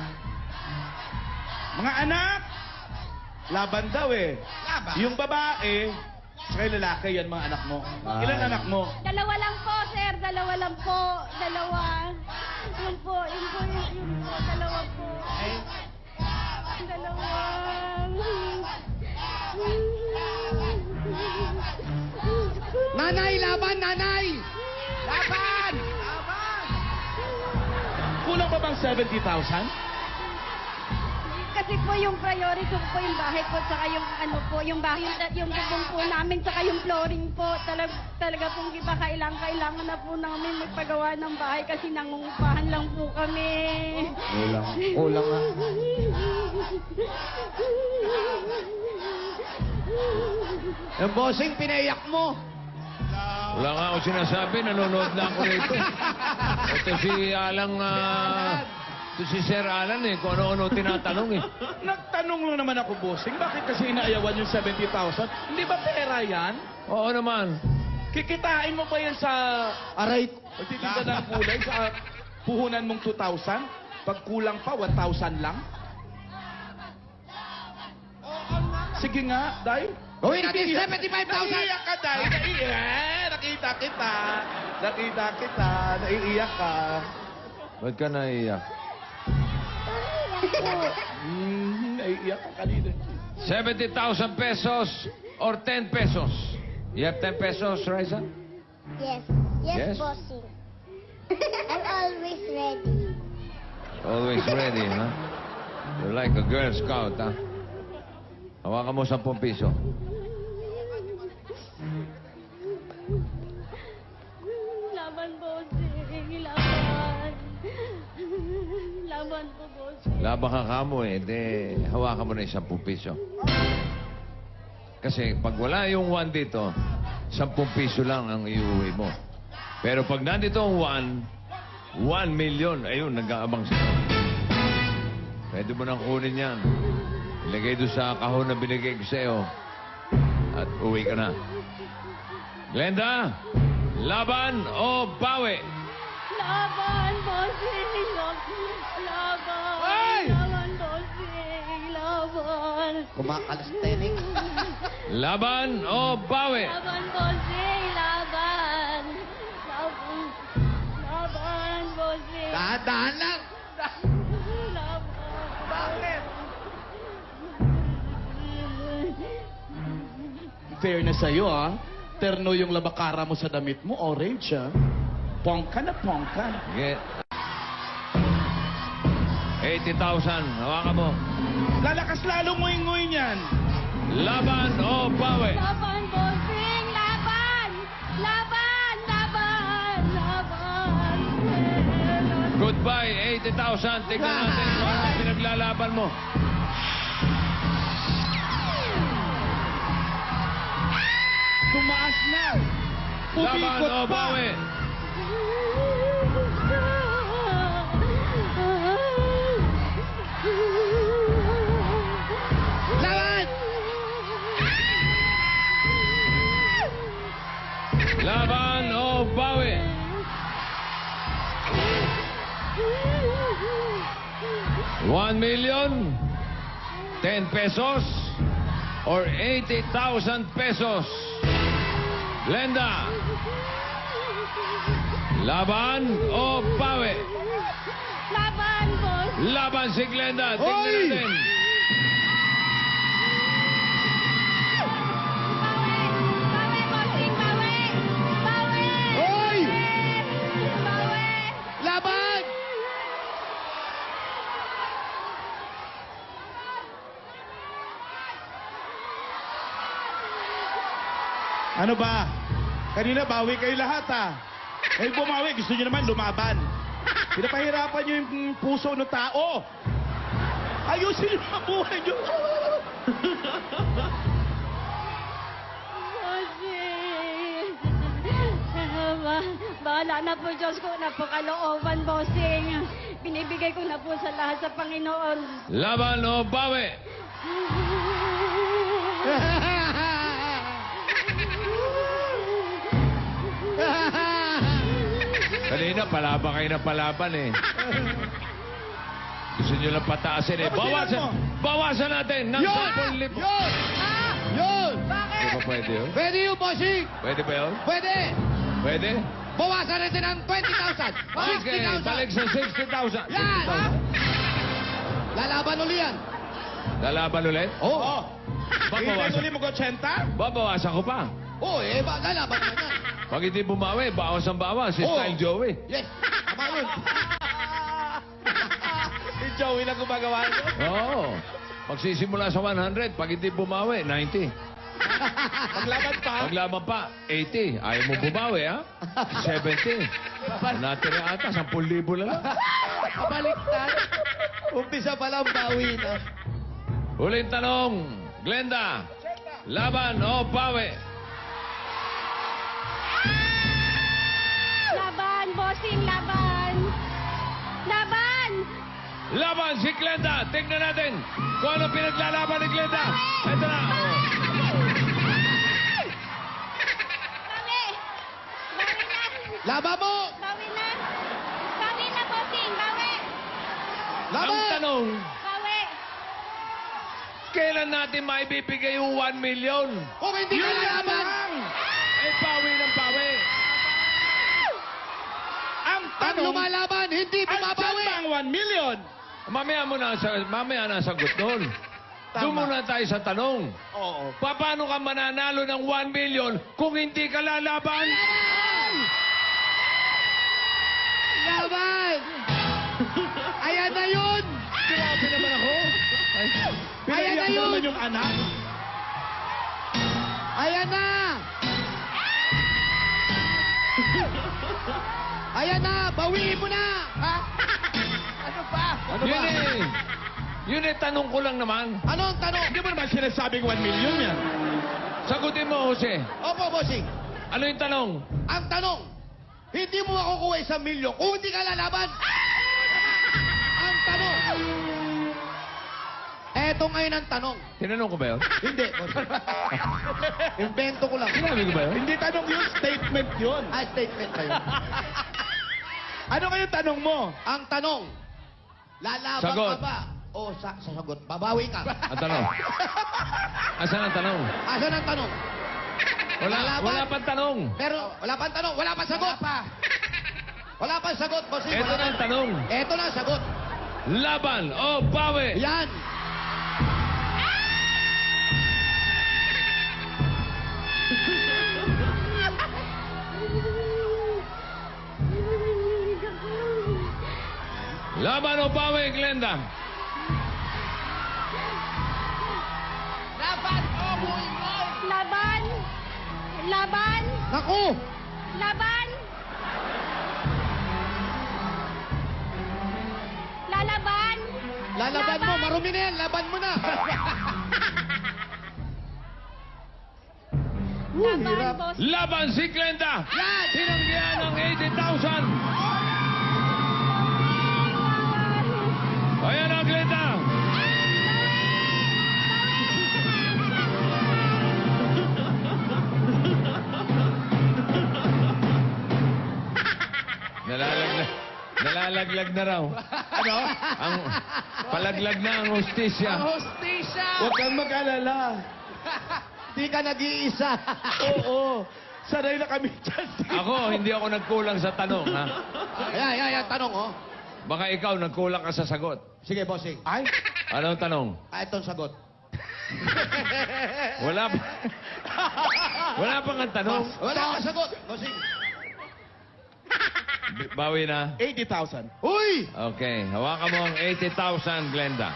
Mga anak, laban daw eh. Laban? Yung babae, saka yung lalaki, yan mga anak mo. Ilan anak mo? Dalawa lang po, sir. Dalawa lang po. Dalawa. Yun po, dalawa po. Dalawa. Nanay, laban, nanay! Laban! Kulang pa bang 70,000? kasi po yung priority ko po yung bahay po, saka yung ano po, yung bahay, yung bubong po namin, saka yung flooring po. Talaga pong iba, kailangan na po namin magpagawa ng bahay kasi nangungupahan lang po kami. Kulang nga. Yung bossing, pinaiyak mo. Wala nga ako sinasabi, nanonood na ako rito. Ito si Alang, ito si Sir Alan kung ano-ano tinatanong Nagtanong lang naman ako, bossing, bakit kasi inaayawan yung 70,000? Hindi ba pera yan? Oo naman. Kikitain mo pa yan sa Aray. pagtitinda ng gulay sa puhunan mong 2,000? Pag kulang pa, 1,000 lang? Sige nga, Day. Gawin natin 75,000. Naiiyak ka, Day. Nakita kita. Nakita kita. Naiiyak ka. Ba't ka naiiyak? Naiiyak ka kanina. 70,000 pesos or 10 pesos? You have 10 pesos, Raisa? Yes. Yes? Yes, bossing. I'm always ready. Always ready, huh? You're like a Girl Scout, huh? Hawakan mo 10 piso. Laban, bossing. Laban. Laban po, bossing. Laban ka kamo de hawakan mo na yung 10 piso. Kasi pag wala yung 1 dito, 10 piso lang ang iuwi mo. Pero pag nandito ang 1 million, ayun, nag-aabang sila. Pwede mo nang kunin yan. Ilagay doon sa kahon na binigay ko sa'yo. At uwi ka na. Glenda, laban o bawi? Laban, bossing. Laban. Ay! Laban, bossing. Laban. Kumakalistenik. Laban o bawi? Laban, bossing. Laban. Laban. Laban, bossing. Dahan-dahan lang. Laban. Bakit? Fairness sa'yo, ah. Terno yung labakara mo sa damit mo, orange, ah. Pongka na pongka. Sige. 80,000. Hawakan mo. Lalakas lalong nguy-nguy niyan. Laban o bawi? Laban, bossing. Laban. Laban. Laban. Laban. Goodbye, 80,000. Tignan natin kung ano pinaglalaban mo. Tumaas na. Laban Umikot o pa. bawi? Laban! Laban o bawi? $1 million, 10 pesos, or 80,000 pesos? Glenda, laban o bawi? Laban, boss. Laban si Glenda. Tingnan Hoy! natin. Bawi, bossing, bawi. Bawi. Hoy! Bawi. Laban! Ano ba? Kanina bawi kayo lahat, ah. Kayo bumawi, gusto nyo naman lumaban. Pinapahirapan nyo yung puso ng tao. Ayusin nyo ang buhay nyo. Bossing. Bahala na po, Diyos ko, napakalooban, bossing. Binibigay ko na po sa lahat sa Panginoon. Laban o bawi? Kanina, palaban kayo na palaban eh. Gusto nyo lang pataasin eh. Bawasan natin ng Yun! 10,000. Yun! Yun! Di ba pwede yun? Pwede yun, bossing! Pwede ba yun? Pwede! Pwede? Bawasan natin ng 20,000! Sige, 60,000! balik sa 60,000. Yan! Lalaban uli yan! Lalaban ulit? Oo! Oh. Babawasan. Hintay ulit mag-80? Babawasan ko pa. Oo, lalaban naman yan! Pag hindi bumawi, bawas ang bawas. Si Oo. Style Joey. Yes! Tama yun! Si Joey lang gumagawa nyo. Oo. Magsisimula sa 100. Pag hindi bumawi, 90. Paglaban pa. Paglaban pa, 80. Ayaw mo bumawi, ha? 70. Natira ata, 10,000 na lang. Kabaliktad. Umpisa pa lang, bawi na. Huling tanong, Glenda. Laban o bawi? Laban, bossing, laban. Laban! Laban si Glenda. Tingnan natin kung ano pinaglalaban ni Glenda. Ito na. Oh. Bawi! Bawi na! Laban mo! Bawi na! Bawi na, bossing! Bawi! Ang Laban! tanong, Bawi! kailan natin maibibigay yung 1 million? Kung hindi ka lalaban! Eh, bawi ng bawi. Ang Ang tanong, lumalaban, hindi andyan bumabawi! ba ang 1 million? Mamaya na sagot doon. Doon muna tayo sa tanong. Oo. Paano ka mananalo ng 1 million kung hindi ka lalaban? Laban! Ayan na yun! Grabe naman ako. Ayan na Pinaiyak mo yun! naman yung anak. Ayan na! Ayan na! Bawiin mo na! Ha? Ano pa? Ano ba? Yun eh, tanong ko lang naman. Ano ang tanong? Hindi mo naman sinasabing 1 million yan. Sagutin mo, Jose. Opo, bossing. Ano yung tanong? Ang tanong, hindi mo makukuha 1 milyon kung hindi ka lalaban. Ang tanong. Eto ngayon ang tanong. Tinanong ko ba yun? Hindi, bossing. Invento ko lang. Sinabi ko ba yun? Hindi tanong yun, statement yun. Ah, statement kayo. Ano kayo tanong mo? Ang tanong, lalaban Sagot. ka ba? O sa sagot, babawi ka. Ang tanong. Asan ang tanong? Asan ang tanong? Lalaban. Wala pang tanong. Pero wala pang tanong, wala pang sagot. Wala pang sagot, bossing. Ito na ang tanong. Eto na ang sagot. Laban o bawi? Yan. Laban o bawi, Glenda? Laban! Laban! Naku! Laban! Lalaban! Lalaban mo, marumi na yan. Laban mo na. Laban, boss. Laban si Glenda. Yan! Tinanggihan ng 80,000. Ayan ang Glenda. Nalalaglag na raw. Ano? Ang palaglag na ang hostisya. Hostisya! Huwag kang mag-alala. Di ka nag-iisa. Oo. Sanay na kami dyan. Ako, hindi ako nagkulang sa tanong, ha? Ayan, tanong, oh. Baka ikaw nagkulang ka sa sagot. Sige, bossing. Ay? Anong tanong? Itong sagot. Wala pa. Wala pang ang tanong. Wala kang sagot, bossing. Bawi na. 80,000. Uy! Okay, hawakan mo ang 80,000, Glenda.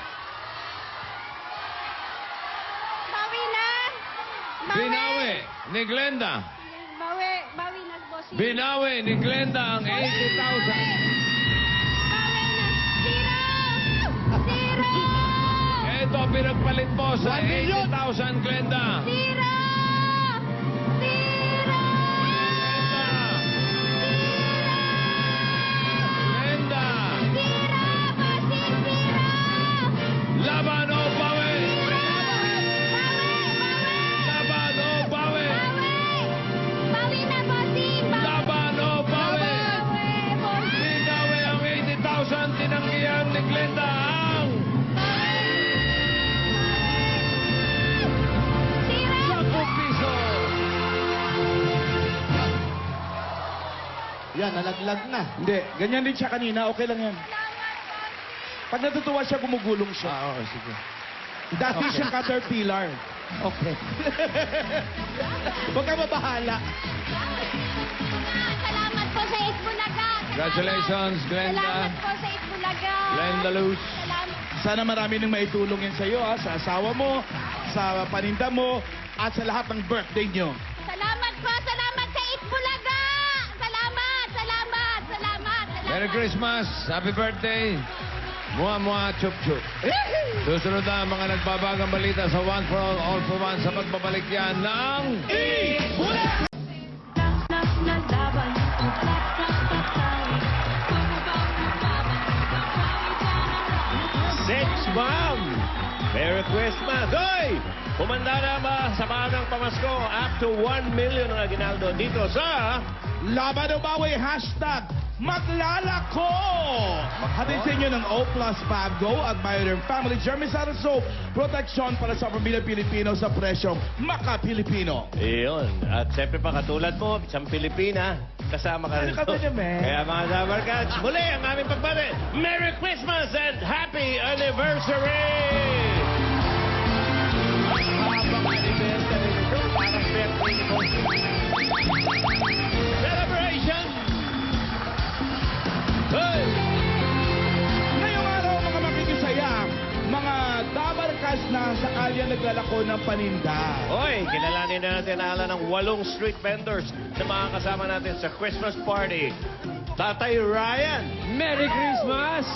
Bawi na! Bawi! Binawi ni Glenda. Bawi! Bawi na, bossing. Binawi ni Glenda ang 80,000. Bawi na! Zero! Zero! Ito, pinagpalit mo sa 1 million. 80,000, Glenda. Zero! Zero! Glenda. Zero! Bossing, zero! Laban o bawi? Laban o bawi? Bawi na, bossing! Laban o bawi? Bawi, bossing! Binawi ang 80,000, tinanggihan ni Glenda ang... Zero! 10 piso. Yan, nalaglag na. Hindi, ganyan din siya kanina. Okay lang yan. Pag natutuwa siya, gumugulong siya. Oo, sige. Dahil Okay. siya caterpillar. Okay. Huwag ka mabahala. Salamat po sa Isbulaga. Congratulations, Glenda. Salamat po sa Isbulaga. Glenda Luz. Salamat Sana marami nang maitulong yan sa'yo, ha? Sa asawa mo, sa paninda mo, at sa lahat ng birthday nyo. Salamat po, salamat sa Itbulaga! Salamat, salamat, salamat, salamat. Merry Christmas! Happy birthday! Mua, chup, chup. Susunod na ang mga nagbabagang balita sa One for All for One sa pagbabalik yan ng... Six Bomb! Merry Christmas! Hoy! Kumanda na ba sa banang pamasko? Up to 1 million ang aginaldo dito sa... Laban o bawi, hashtag maglalako! Hatid sa inyo ng O Plus Fab Go at Bioderm Family Germicide Soap. Proteksyon para sa pamilyang Pilipino sa presyong maka-Pilipino. Iyon. At siyempre pa katulad mo, isang Pilipina, kasama ka rin. Ano ka ba naman? Kaya mga Dabar Cats, muli ang aming pagbati. Merry Christmas and Happy Anniversary! Habang anniversary nito, parang birthday ni Bossing. Celebration! Hey! Ngayong araw, mga makikisaya, mga dabarkas na sa kalye naglalako ng paninda. Hoy, kilalanin na natin ang ala ng 8 street vendors na mga kasama natin sa Christmas party. Tatay Ryan! Merry Christmas!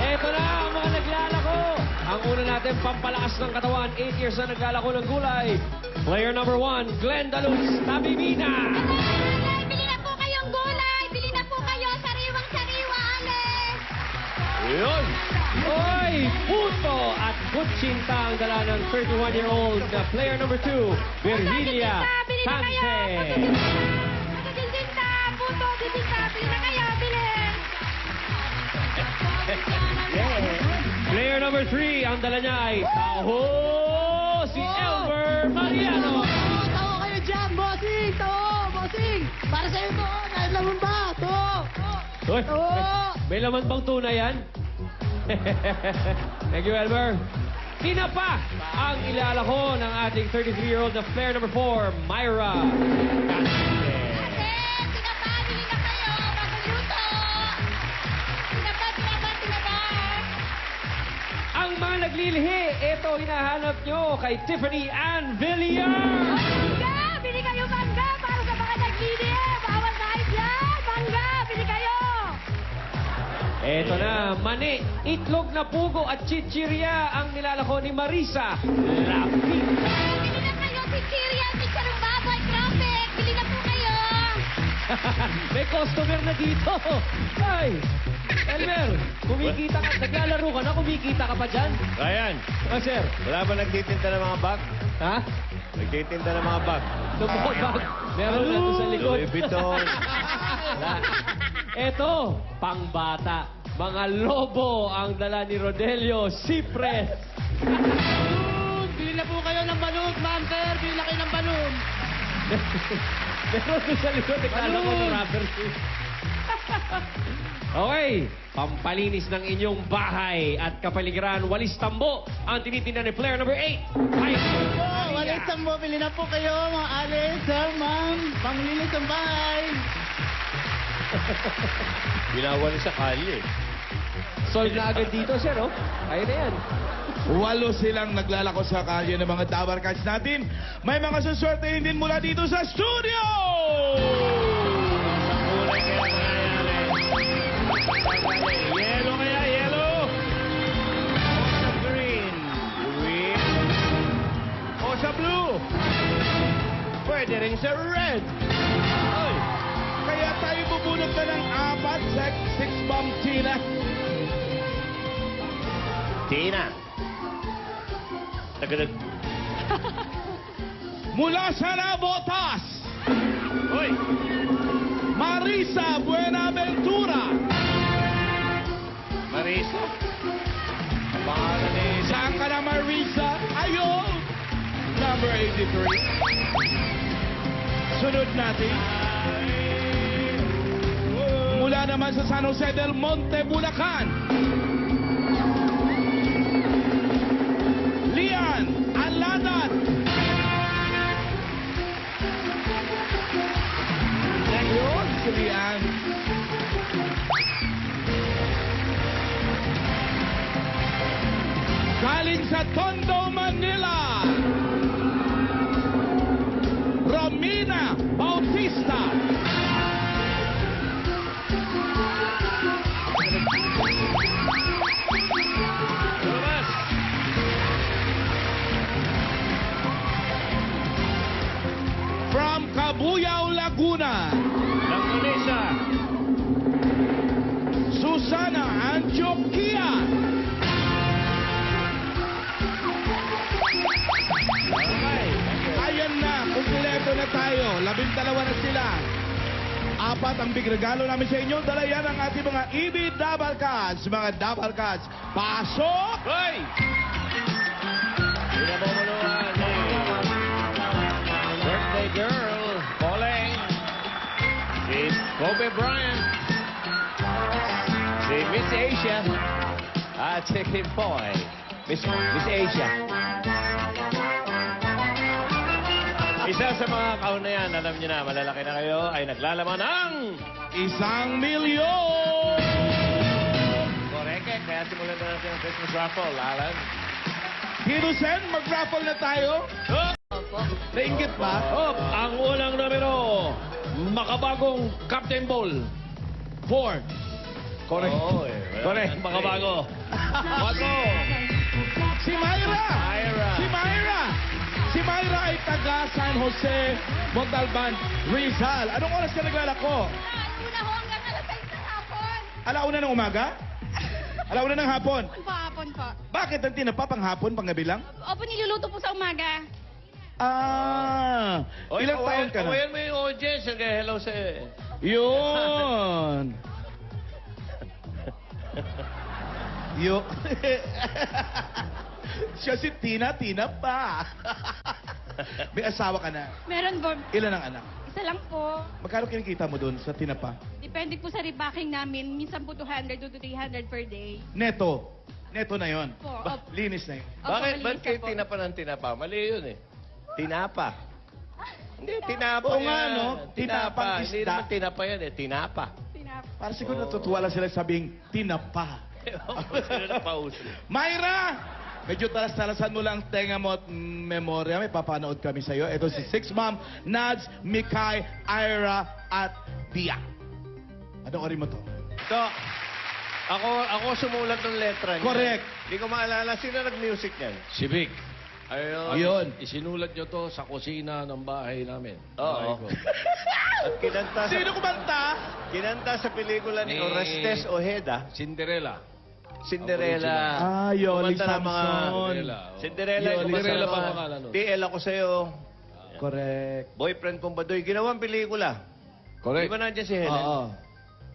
Eto na ang mga naglalako. Ang una natin pampalakas ng katawan, 8 years na naglalako ng gulay. Player number 1, Glenn Daluz, Tabibina. Bili na po kayong gulay! Bili na po kayo! Sariwang-sariwa, Alex! Yun! Oy, Puto at Butchinta ang dala ng 31-year-old na player number 2, Virgilia Bili na kayo! Sanche. Magagindinta! Puto, bibinta! Bili na kayo! Bili! Player number 3, ang dala niya ay Taho, si Elmer Mariano. Tawo kayo dyan, bossing! Tawo, bossing! Para sa'yo to, kahit naman ba? To! Uy, Oo. may laman bang tunay yan? Thank you, Elmer. Tinapa ang ilalako ng ating 33-year-old na player number 4, Myra. Ate, tinapa! Bili na kayo! Magluluto! Tinapa! Ang mga naglilihi, ito hinahanap nyo kay Tiffany Ann Villar. Mangga! Bili kayo mangga! Para sa mga naglili! Bawal na yan! Mangga! Bili kayo! Ito na, mani, itlog na pugo at chichirya ang nilalako ni Marisa Lapita. Bili na kayo! Chichirya! Chicharong baboy! Traffic! Bili na po kayo! May customer na dito. Ay, Elmer, kumikita ka. Naglalaro ka na, kumikita ka pa dyan? Ryan, Oh, sir. wala ba nagtitinda ng mga bag? Ha? Nagtitinda ng mga bag. Lumubag. Meron na doon sa likod. Louis Vuitton. Eto, pangbata. Mga lobo ang dala ni Rodelio Cipres. Bili na po kayo ng balon, ma'am, sir! Bili na kayo ng balon! Meron doon sa likod. Ikala ko ng rubber shoes. Okay, pampalinis ng inyong bahay at kapaligiran, walis tambo ang tinitinda ni player number 8. Walit sambo, bili na po kayo, mga Alex, sir, ma'am! Panglinis ang bahay! Binawali sa kalye. Solve na agad dito, sir, oh. Ayun na yan. 8 silang naglalako sa kalye ng mga dabarkas natin. May mga suswertehin din mula dito sa studio! Kulay kaya nangyayari. Yellow kaya, yellow. O sa green. Green. O sa blue. Pwede rin sa red. Ay. Kaya tayo bubunot na ng 4, 6 bomb Tina. Tina. Tagalog. Mula sa Nabotas, Uy. Marisa Buenaventura. Marisa. Pangalan ni... Saan ka na, Marisa? Ayun! Number 83. Sunod natin. Mula naman sa San Jose del Monte, Bulacan. Lian Aladat. Ayun, si Lian. Tondo, Manila. Romina Bautista. Lumabas. From Cabuyao, Laguna. Langganesa. Susana Antioquia. Okay. Ayan na, kumpleto na tayo. 12 na sila. 4 ang big regalo namin sa inyo. Dala yan ang ating mga EB Double Cards. Mga Double Cards. Pasok! Hoy! Pinabumunuan ni birthday girl, Pauline. Si Kobe Bryant. Si Miss Asia. At si Kim Boy. Miss Asia. Isa sa mga kaon na yan, alam niyo na, malalaki na kayo, ay naglalaman ng... 1 milyon! Koreke, kaya simulan na natin ang Christmas raffle, Alan. Hero Sen, mag-raffle na tayo. Nainggit ba? Up, ang unang numero, makabagong Captain Ball. 4. Correct. Oo, Correct. Makabago. 4. Si Myra! Myra. Si Myra! Si Myra ay taga San Jose, Montalban, Rizal. Anong oras ka naglalako? Una ho hanggang alas 6 ng hapon. Alauna ng umaga? Alauna ng hapon? Hapon po. Bakit ang tinapa pang hapon, pang gabi lang? Opo, niluluto po sa umaga. Ah, ilang taon ka na? Kawayan mo yung audience, hello sa... Yun. Yo. Siya si Tina pa. May asawa ka na. Meron po. Ilan ang anak? Isa lang po. Magkano kinikita mo doon sa Tinapa? Depende po sa repacking namin. Minsan po 200 to 300 per day. Neto. Neto na yon. Po, Ba, opo. linis na yun. Opo, Bakit? malinis Ba't kayo na po. tinapa ng tinapa? Mali yun eh. Tinapa. Hindi, tinapa Oo yan. nga, no? Tinapang Hindi isda. naman tinapa yan eh. Tinapa. Tinapa. Para siguro natutuwa lang sila sabing Tinapa. Sino na pauso? Myra! Medyo talas-talasan mo lang tenga mo at memorya. May papanood kami sa'yo. Ito si Six Mom, Nads, Mikay, Ira, at Dia. Panoorin mo to. Ito, ako sumulat ng letra niya. Correct. Hindi ko maalala. Sino nag-music niyan? Si Vic. Ayun. Yun. Isinulat nyo to sa kusina ng bahay namin. Oo. At kinanta Sino kumanta? kinanta sa pelikula ni Ni- Orestes Ojeda, Cinderella. Cinderella. Ah, Yoli Kumanta ng mga... Samson. Cinderella. Yoli kumanta Cinderella ng pa mga, pangalan nun. TL ako sa'yo. Correct. Boyfriend kong baduy. Ginawang pelikula. Correct. Di ba nandiyan si Helen? Oo.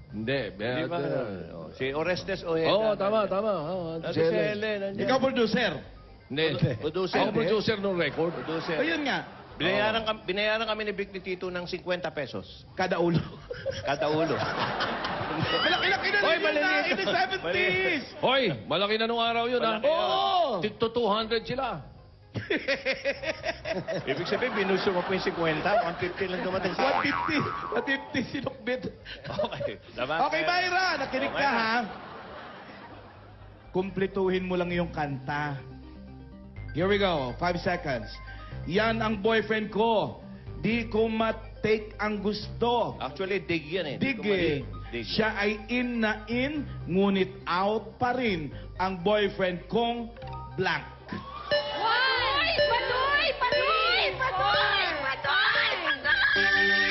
Hindi. Di ba? Si Orestes Ojeda. Oo, tama. Oo, Nandun si si Helen. Helen. nandiyan. Ikaw producer. Hindi. Producer. Ako producer ng record. Producer. Ayun nga. Binayaran kami ni Vic ni Tito ng 50 pesos. Kada ulo. Kada ulo. Malaki-laki na Hoy, rin yun na maliliit. in the 70s. Hoy, malaki na nung araw yun, ha? Malaki. Oo. Tito 200 sila. Ibig sabihin, binuso mo po yung 50. 150 lang dumating sa akin. 150 sinukbit. Okay. Dapat, Okay, Myra, nakinig Okay ka, na. ha? Kumpletuhin mo lang yung kanta. Here we go. 5 seconds. Yan ang boyfriend ko. Di ko ma-take ang gusto. Actually, dig yan eh. Dig Di ko eh. mali. Dig. Siya ay in na in, ngunit out pa rin ang boyfriend kong blank. Why? Patoy! Patoy! Patoy! Patoy! Patoy!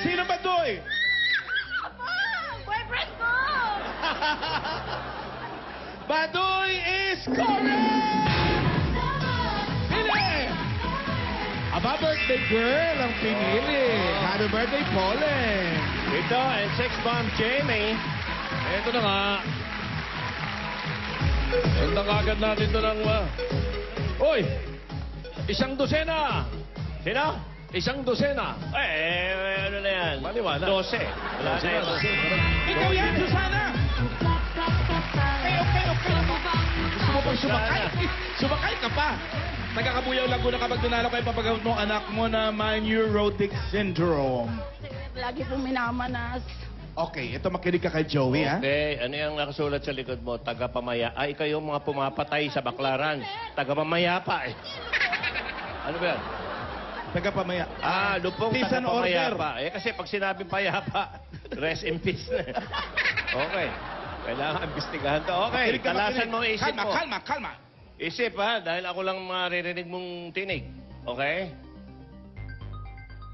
Sino ba, Doy? Apa! Boyfriend ko! Baduy is correct! Pili! Aba, birthday girl ang pinili. Happy birthday, Pauline. Ito, and Six Bomb Jamie. Ito na nga. Sundan kagad natin ito ng... Hoy! Isang dosena! Sino? Isang dosena! Ano na yan? Maliwanag. 12. Wala na yan. Ikaw yan, Susana! Okay. Gusto mo pang sumakay? Sumakay ka pa. Nagkakabuyaw Laguna kapag dunalo kayo papagamot mo anak mo na may neurotic syndrome. Lagi pong minamanas. Okay, ito makinig ka kay Joey, ha? Okay, ano yung nakasulat sa likod mo? Tagapamaya. Ay, kayo mga pumapatay sa baklaran. Tagapamaya pa eh. Ano ba yan? Tagapamaya. Peace Lupong and order. tagapamaya pa. Kasi pag sinabing payapa, rest in peace na. Okay. Kailangan imbestigahan to. Okay, Makinig ka, talasan makinig. mo ang isip mo. Kalma. Isip ha, dahil ako lang maririnig mong tinig. Okay?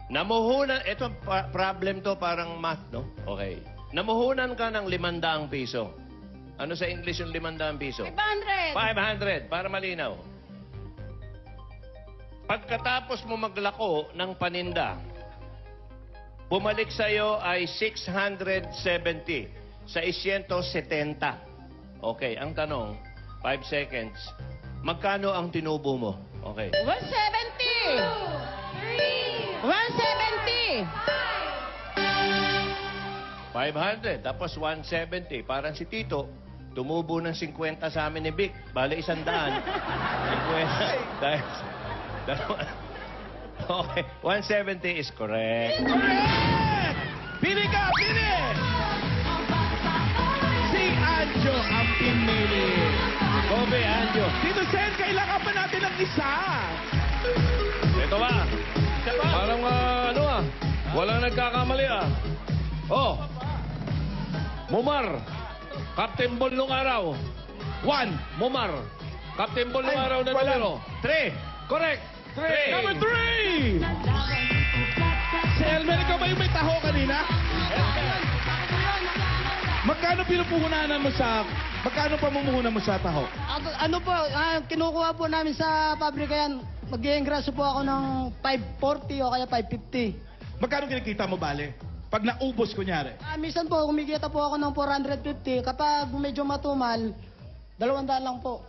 Namuhunan, ito problem to parang math, no? Okay. Namuhunan ka ng 500 piso. Ano sa English yung 500 piso? 500. 500, para malinaw. Pagkatapos mo maglako ng paninda, bumalik sa'yo ay 670 sa 170. Okay, ang tanong, 5 seconds. Magkano ang tinubo mo? Okay. 170. 170. 500, tapos 170. Parang si Tito, tumubo ng 50 sa amin ni Vic. Bale, 100. 50. Dahil, okay, 170 is correct. Correct! Pili ka, pili! Si Anjo ang pinili. Kobe, Anjo. Tito Sen, kailangan pa natin ng isa. Ito ba? Isa pa? Parang walang nagkakamali Oh, Mumar. Captain Ball nung araw. 1. Mumar. Captain Ball nung Ay, araw na wala. numero. 3. Correct. 3. Number 3! Si Elmer, ikaw ba yung may taho kanina? Magkano pamumuhunan mo sa taho? Ano po, kinukuha po namin sa pabrika yan. Mag-iingraso po ako ng 540 o kaya 550. Magkano kinikita mo, bale? Pag naubos, kunyari. Minsan po, kumikita po ako ng 450. Kapag medyo matumal, 200 lang po.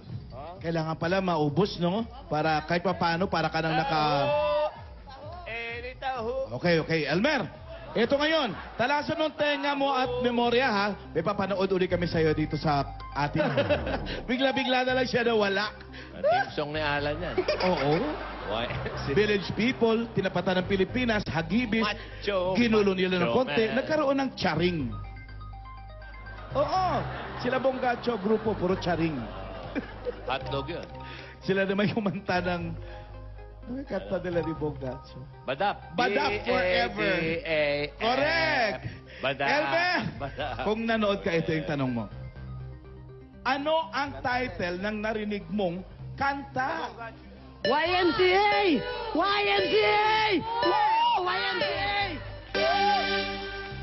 Kailangan pala maubos, no? Para kahit pa paano, para ka nang naka... Okay. Elmer, ito ngayon. Talasan ng tenga mo at memorya, ha? May papanood uli kami sa'yo dito sa atin. Bigla-bigla na lang siya nawala. Team song ni Alan yan. Oo. Why? Village people, tinapatan ng Pilipinas, hagibis, Macho, ginulo nila ng macho konti, man. nagkaroon ng charing. Oo, sila Bonggacho, grupo, puro charing. Hotdog yun. Sila naman kumanta ng... Ano yung kanta nila ni Bonggacho? Badap. Badap forever. B-A-D-A-F. Correct! Badap. Elmer, Badap. kung nanood ka, ito yung tanong mo. Ano ang title ng narinig mong kanta? YMCA! YMCA! Woo! YMCA!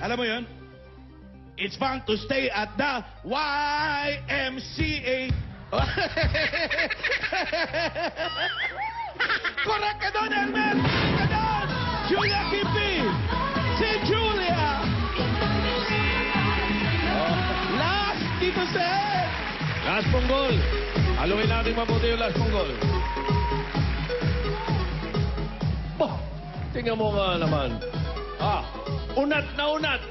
Alam mo yun? It's fun to stay at the YMCA. Correct ka doon, Elmer! Correct ka doon! Julia Kipi! Si Julia! Last, Tito Sen! Last punggol. Haluin natin mabuti yung last punggol. Tingnan mo nga naman. Unat na unat.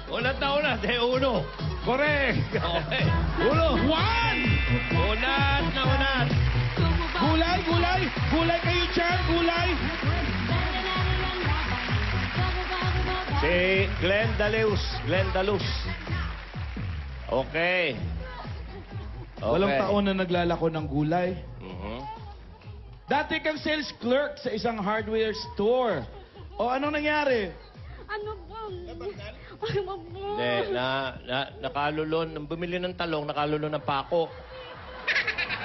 Unat na unat. Uno. Correct. Okay. Ulo. 1! Unat na unat. Gulay, gulay! Gulay kayo dyan, gulay! Si Glenn Dalus. Glenn Dalus. Okay. Walang taon na naglalako ng gulay. Mhm. Dati kang sales clerk sa isang hardware store. O anong nangyari? Ano po? Ano po? Hindi, nakalulon. Nang bumili ng talong, nakalulon ng pako.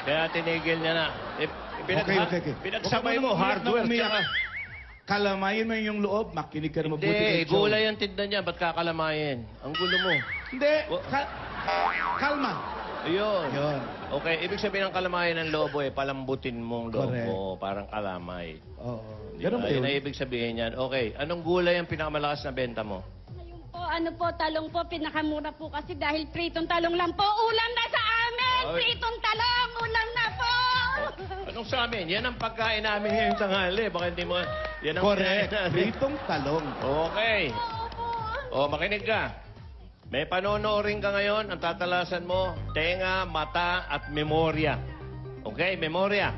Kaya tinigil niya na. Okay. Pinagsabay Huwag mo, ka hardware. umiyak. Tsaka, Kalamayin mo yung loob, makinig ka na mabuti hindi, kay Joe. gulay ang tinda niya. Ba't kakalamayin? Ang gulo mo. Hindi, kalma. Ayun. Yun. Okay, ibig sabihin ng kalamayan ng lobo palambutin mong lobo. Parang kalamay. Oo. Ganun Ganun ba Yun yun? ang ibig sabihin yan. Okay, anong gulay ang pinakamalakas na benta mo? Ngayon po, ano po, talong po, pinakamura po kasi dahil pritong talong lang po. Ulam na sa amin! Ay. Pritong talong! Ulam na po! Anong sa amin? Yan ang pagkain namin ngayong tanghali. Baka hindi mo... Yan ang Correct. pagkain namin. Pritong talong. Okay. Opo. O, makinig ka. May panonoorin ka ngayon. Ang tatalasan mo, tenga, mata, at memorya. Okay, memorya.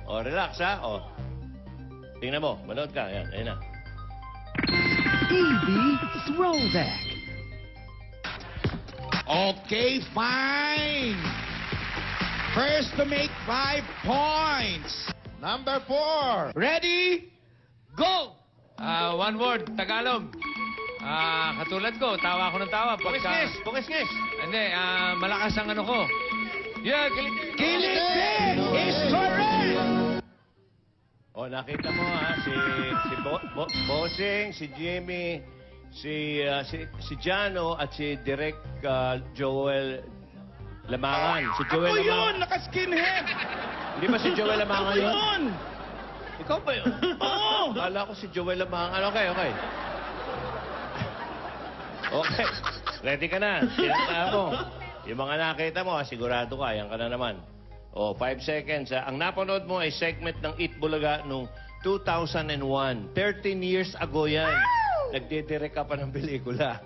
O, relax ha. O. Tingnan mo. Manood ka. Yan, ayun na. Easy throwback. Okay, fine. First to make 5 points. Number 4. Ready? Go! One word, Tagalog. Katulad ko, tawa ako ng tawa. Bukis-ngis! Bukis-ngis! Hindi, malakas ang ano ko. Yeah, kiliti. Kiliti is correct! O, nakita mo ha, si Bossing, si Jimmy, si Jano at si Direk Joel Lamangan. Si Ako Joel yun, Lamangan. naka-skinhead. Hindi ba si Joel Ako Lamangan yun? yun. Ikaw ba yun? Oo. Kala ko si Joel Lamangan. Okay. Okay. Ready ka na. Sinata mo. Yung mga nakita mo, sigurado ka. Yan ka na naman. O, 5 seconds. Ang napanood mo ay segment ng Eat Bulaga noong 2001. 13 years ago yan. Nagdidirect ka pa ng pelikula.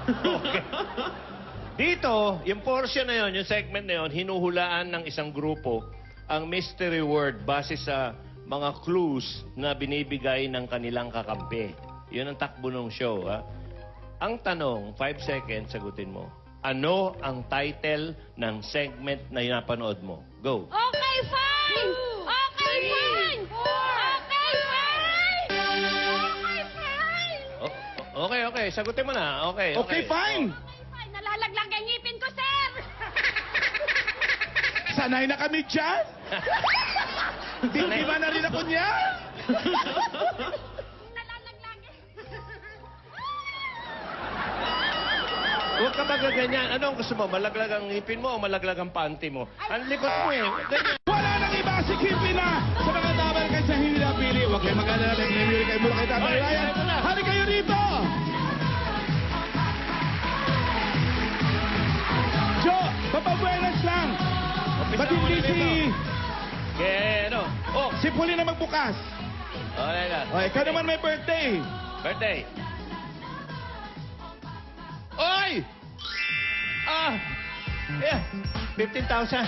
Okay. Dito, yung portion na yon, yung segment na yon, hinuhulaan ng isang grupo ang mystery word base sa mga clues na binibigay ng kanilang kakampi. Yun ang takbo ng show. Ha? Ang tanong, 5 seconds, sagutin mo. Ano ang title ng segment na napanood mo? Go. Okay, fine! Okay, fine! Okay, fine! Okay, fine! Okay. Sagutin mo na. Okay. Okay, fine. Ay, nalalaglag ang ngipin ko, sir! Sanay na kami dyan. Hindi ba na rin ako niya? Nalalaglag. Huwag ka magaganyan. Ano ang gusto mo? Malaglag ang ngipin mo o malaglag ang panty mo? Ang likot mo eh. Ganyan. Wala nang iba si Kipi na sa mga dabar kayo sa Hilapili. Huwag kayo mag-alala. Nagmimili kayo mula kay Tatay Ryan. Hari kayo rito! Joe, papabuenas lang. Ba't hindi si... Kaya ano? Oh, Si Puli na magbukas. okay na. O, ikaw naman may birthday. Birthday. Oy! Yeah, 15,000.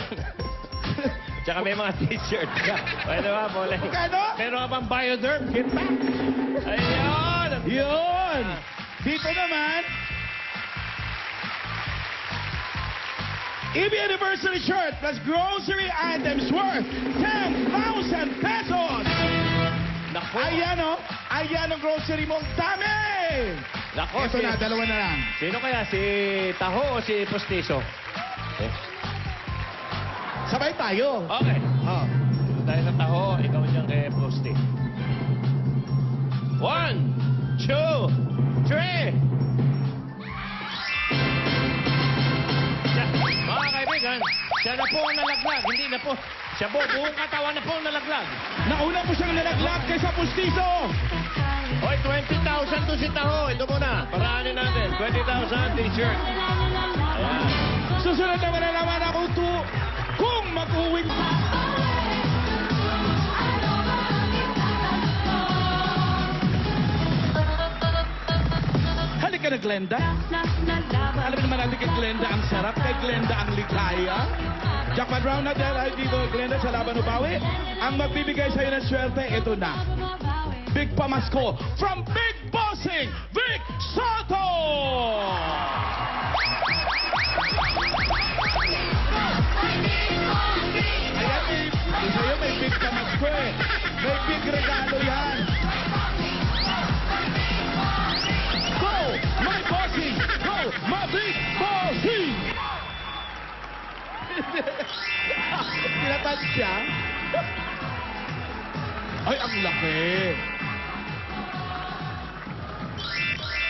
Tsaka may mga t-shirt ka. Pwede ba, Pole? Magkano? Meron ka bang Bioderm? Get back! Ayun! Yun! Dito naman, EB Anniversary shirt plus grocery items worth 10,000 pesos! Nako! Ayan o! Ayan ang grocery mo. Dami! Nako, Ito na, dalawa na lang. Sino kaya? Si Taho o si Postizo? Sabay tayo. Okay. Oh. Dahil sa Taho, ikaw dyan kay Posti. 1, 2, 3! Mga kaibigan, siya na po ang nalaglag. Hindi na po. Siya po, buong katawan na po ang nalaglag. Nauna po siyang nalaglag kaysa pustiso. Hoy, 20,000 to si Taho. Ito muna. Paraanin natin. 20,000 t-shirt. Ayan. Susunod na malalaman ako kung mag-uwi. Halika na, Glenda. Alam naman natin kay Glenda ang sarap, kay Glenda ang ligaya. Jackpot round na dahil dito, Glenda, sa Laban Ubawi. Ang magbibigay sa'yo ng swerte, ito na. Big Pamasko from Big Bossing, Vic Soto! Ayan, sa'yo may Big Pamasko eh. May big regalo yan. Go, my bossing! Go, my Big Bossing! Tinatouch siya. Ay, ang laki.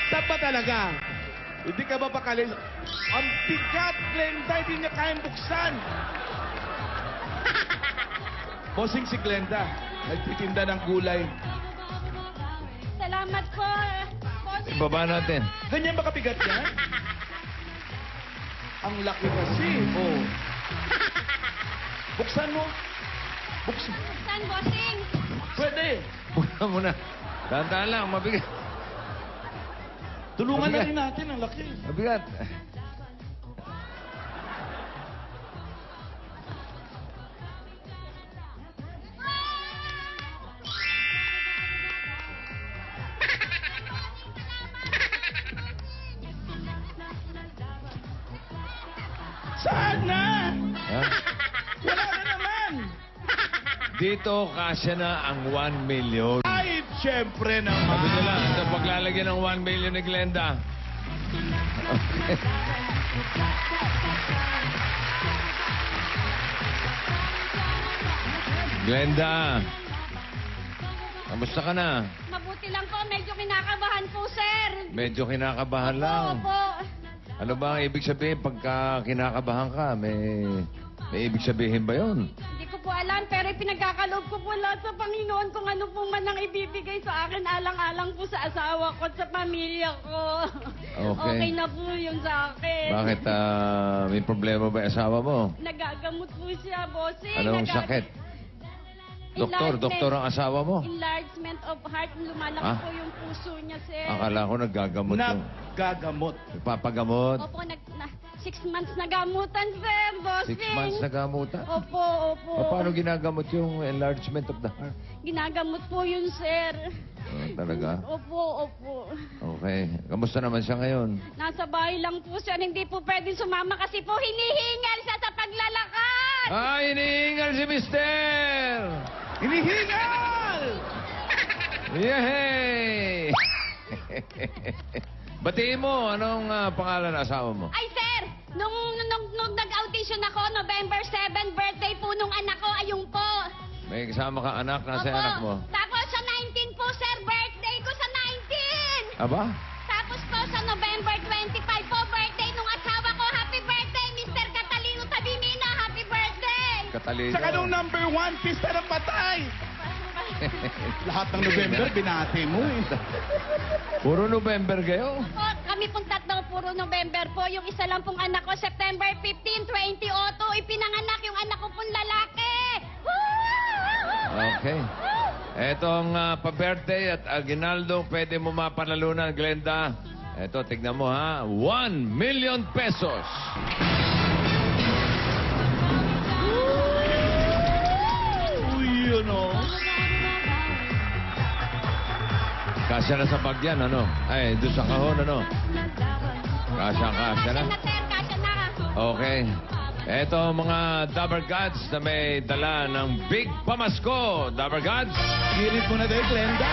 Tapa talaga. Hindi ka ba pakalis? Ang bigat, Glenda, hindi niya kayang buksan. Bossing si Glenda, nagtitinda ng gulay. Salamat po. Ibaba natin. Ganyan ba kabigat yan? Ang laki kasi. Oh. Buksan mo. Buksan. Saan, bossing? Pwede. Buksan mo na. Tandaan lang, mabigat. Tulungan na Mabigat. rin natin. Ang laki. Mabigat. Dito, kasya na ang 1 million. Ay, syempre naman. Sabi nila, ito paglalagyan ng 1 million ni Glenda. Okay. Glenda, kamusta ka na? Mabuti lang po, medyo kinakabahan po, sir. Medyo kinakabahan lang. Opo. Ano ba ang ibig sabihin pagka kinakabahan ka? May ibig sabihin ba yon? Hindi ko po alam, pero pinagkakaloob ko po lahat sa Panginoon kung ano po man ang ibibigay sa akin, alang-alang po sa asawa ko at sa pamilya ko. Okay. Okay na po yun sa akin. Bakit? May problema ba yung asawa mo? Nagagamot po siya, bossing. Anong sakit? Doktor ang asawa mo? Enlargement of heart. Lumalaki Ah? po yung puso niya, sir. Akala ko naggagamot yung... Naggagamot. Nagpapagamot. Opo, 6 months na gamutan, sir, 6 bossing. months na gamutan. Opo, opo. Paano ginagamot yung enlargement of the heart? Ginagamot po yun, sir. Talaga? Opo, opo. Okay. Kamusta naman siya ngayon? Nasa bahay lang po siya. Hindi po pwedeng sumama kasi po hinihingal siya sa paglalakad. Hinihingal si Mister! Hinihingal! Yehey! Batiin mo, anong pangalan ng asawa mo? Ay, sir! Nung nag-audition ako, November 7, birthday po nung anak ko, ayun po. May kasama ka anak, nasa Opo. anak mo? Tapos sa 19 po, sir, birthday ko sa 19! Aba? Tapos po sa November 25 po, birthday nung asawa ko. Happy birthday, Mr. Catalino Tabimina. Happy birthday! Katalino. Sa kanong number 1, pista ng patay. Lahat ng November, binati mo eh. Puro November kayo? Po, kami pong tatlo, puro November po. Yung isa lang pong anak ko, September 15, 2002. Ipinanganak yung anak ko pong lalaki. Okay. Etong pa-birthday at aginaldo, pwede mo mapanalunan, Glenda. Eto, tignan mo ha. 1 million pesos. Uy, yun o. Kasya na sa bagyan, ano? Ay, doon sa kahon, ano? Kasya na. Kasya na, sir. Kasya na. Okay. Eto mga Dabber Gods na may dala ng Big Pamasko. Dabber Gods. Kirit mo na tayo, Glenda.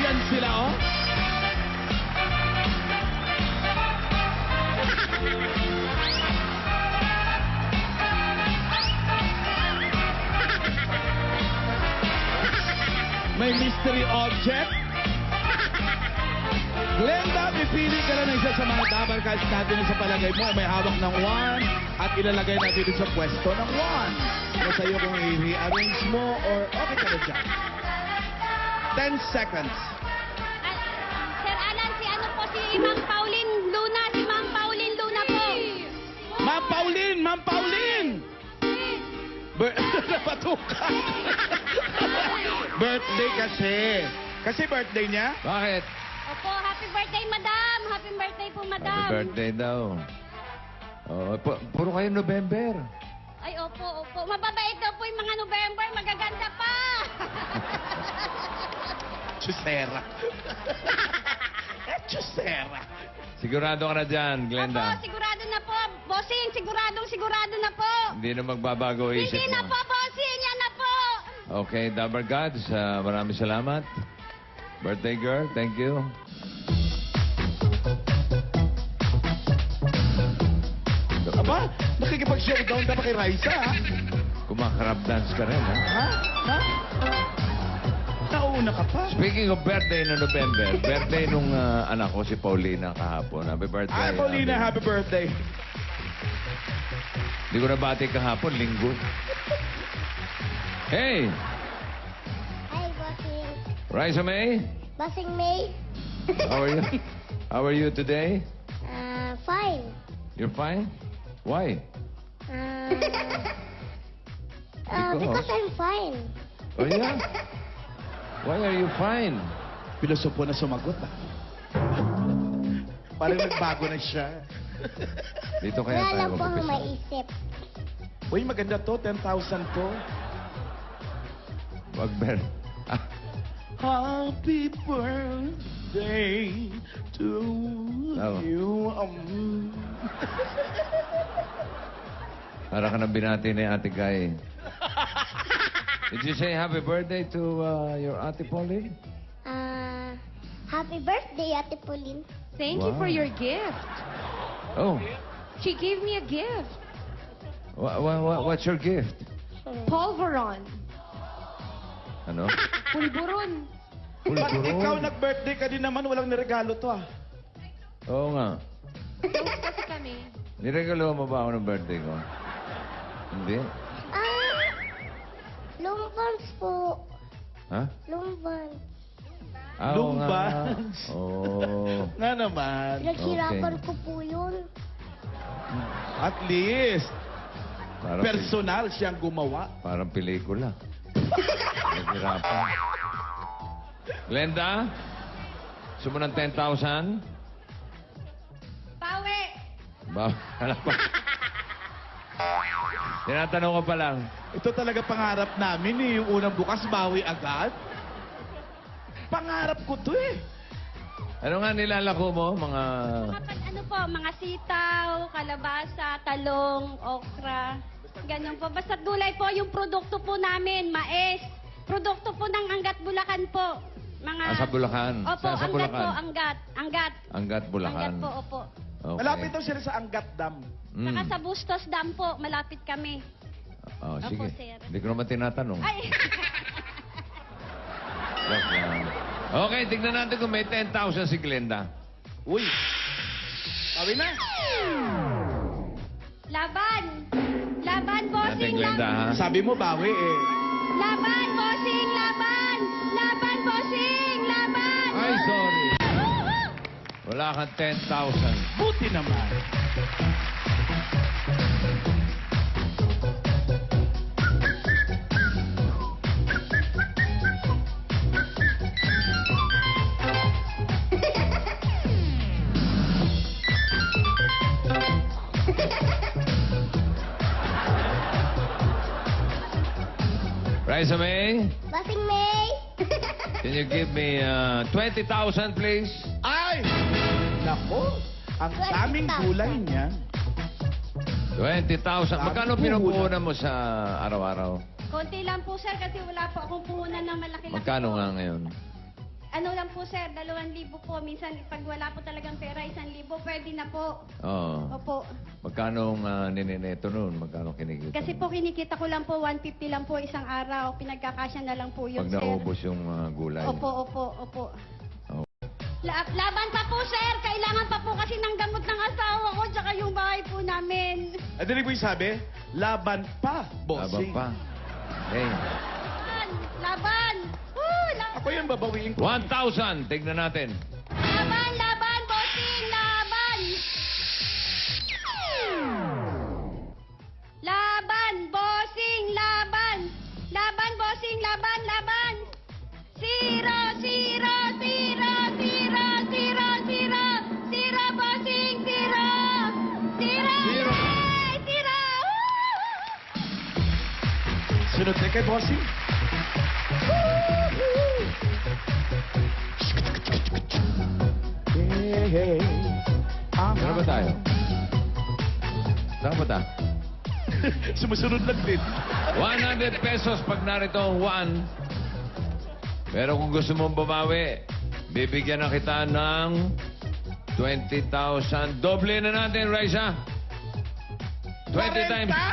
Yan sila, oh. May mystery object. Glenda, pipili ka na ng isa sa mga Dabber Cards natin sa palagay mo. May hawak ng 1 at ilalagay natin dito sa pwesto ng 1. So sa'yo kung i-rearrange mo or okay ka na dyan. 10 seconds. Sir Alan, si ano po, si Ma'am Pauline Luna. Si Ma'am Pauline Luna po. Ma'am Pauline! Ma'am Pauline! Napatukan. Birthday kasi. Kasi birthday niya? Bakit? Opo, happy birthday, madam. Happy birthday po, madam. Happy birthday daw. Oh, puro kayo November. Ay, opo, opo. Mababait daw po yung mga November. Magaganda pa. Chusera. Chusera. Sigurado ka na dyan, Glenda. Opo, sigurado na po. Bossing, sigurado na po. Hindi na magbabago isip Hindi na mo. po, bossing. Yan na po. Okay, Dabber Gods, maraming salamat. Birthday girl, thank you. Aba, nakikipag-showdown ka pa kay Raisa, ha? Kumakarap dance ka rin, ha? Ha? Ha? Nauna ka pa. Speaking of birthday na November, birthday nung anak ko si Paulina kahapon. Happy birthday. Ay, Paulina, happy birthday. Hindi ko nabati kahapon, linggo. Hey, Hi, Bossing. Raisa May, Bossing May. how are you? How are you today? Fine. You're fine? Why? Because I'm fine. Oh yeah? Why are you fine? Pilosopo na sumagot, ah. Parang nagbago na siya. Dito kaya Wala tayo lang po ang mag-umpisa. maisip. Uy, maganda to. 10,000 to. Magber. Ah, Happy birthday to Oh. you. Para ka nang binati ni Ate Guy. Did you say happy birthday to your Ate Pauline? Happy birthday, Ate Pauline. Thank you Wow. for your gift. Oh, She gave me a gift. what's your gift? Polvoron. Ano? Pulburon. Ba't Pulburon. ikaw nag-birthday ka din naman, walang niregalo to ah. Oo nga. Kasi kami. Niregalo mo ba ako ng birthday ko? Hindi. Lumbans po. Ha? Lumbans. Oo nga. Lumbans. Oo. Nga naman. Naghirapan ko po yun. At least, Parang, personal siyang gumawa. parang pelikula. Naghirapan. Glenda? Gusto mo ng 10,000? Bawi! Ano pa? Tinatanong ko pa lang. Ito talaga pangarap namin eh. Yung unang bukas, bawi agad. Pangarap ko to eh. Ano nga nilalako mo, mga... Ano po, mga sitaw, kalabasa, talong, okra. Ganun po. Basta gulay po yung produkto po namin, mais. Produkto po ng Angat Bulacan po. Mga... Sa Bulacan? Opo, Sa Angat Bulacan? po, Angat. Angat, Angat Bulacan. po, opo. Okay. Malapit daw sila sa Angat Dam. Saka sa Bustos Dam po, malapit kami. Oh, sige. Opo, sir. Hindi ko naman tinatanong. Ay! Joke lang. Okay, tignan natin kung may 10,000 si Glenda. Uy. Bawi na. Laban! Laban, bossing! Natin, Glenda, ha? Sabi mo, bawi eh. Laban, bossing! Laban! Laban, bossing! Laban! Ay, sorry. Wala kang 10,000. Buti naman. Raisa May, Basing May. can you give me 20,000, please? Ay! Nako, ang daming 20,000. gulay niyan. 20,000. Magkano Dami po, pinupuhunan mo sa araw-araw? Konti lang po, sir, kasi wala po akong puhunan ng malaki-laki. Magkano po. nga ngayon? Ano lang po, sir, 2,000 po. Minsan, pag wala po talagang pera, 1,000, pwede na po. Oo. Opo. Magkano ninineto nun? Magkano kinikita Kasi mo? po, kinikita ko lang po, 150 lang po isang araw. Pinagkakasya na lang po yun, Pag sir. naubos yung gulay. Opo, opo, opo. Oh. Laban pa po, sir. Kailangan pa po kasi ng gamot ng asawa ko, tsaka yung bahay po namin. Adinig mo yung sabi? Laban pa, Laban bossing. pa. Hey. Laban! Laban! Laban! Ako yung babawiin ko. 1,000. Tignan natin. Laban! Laban! Bossing! Laban! Laban! Bossing! Laban! Laban! Bossing! Laban! Laban! Zero! Zero! Zero! Zero! Zero! Zero! Zero! Bossing! Zero! Zero! Zero. Yay! Zero! Sunod na kay bossing. Hey, hey. Saan ba tayo? Saan ba tayo? Sumusunod lang din. 100 pesos pag narito ang 1. Pero kung gusto mong bumawi, bibigyan na kita ng 20,000. Doble na natin, Raisa. 20 times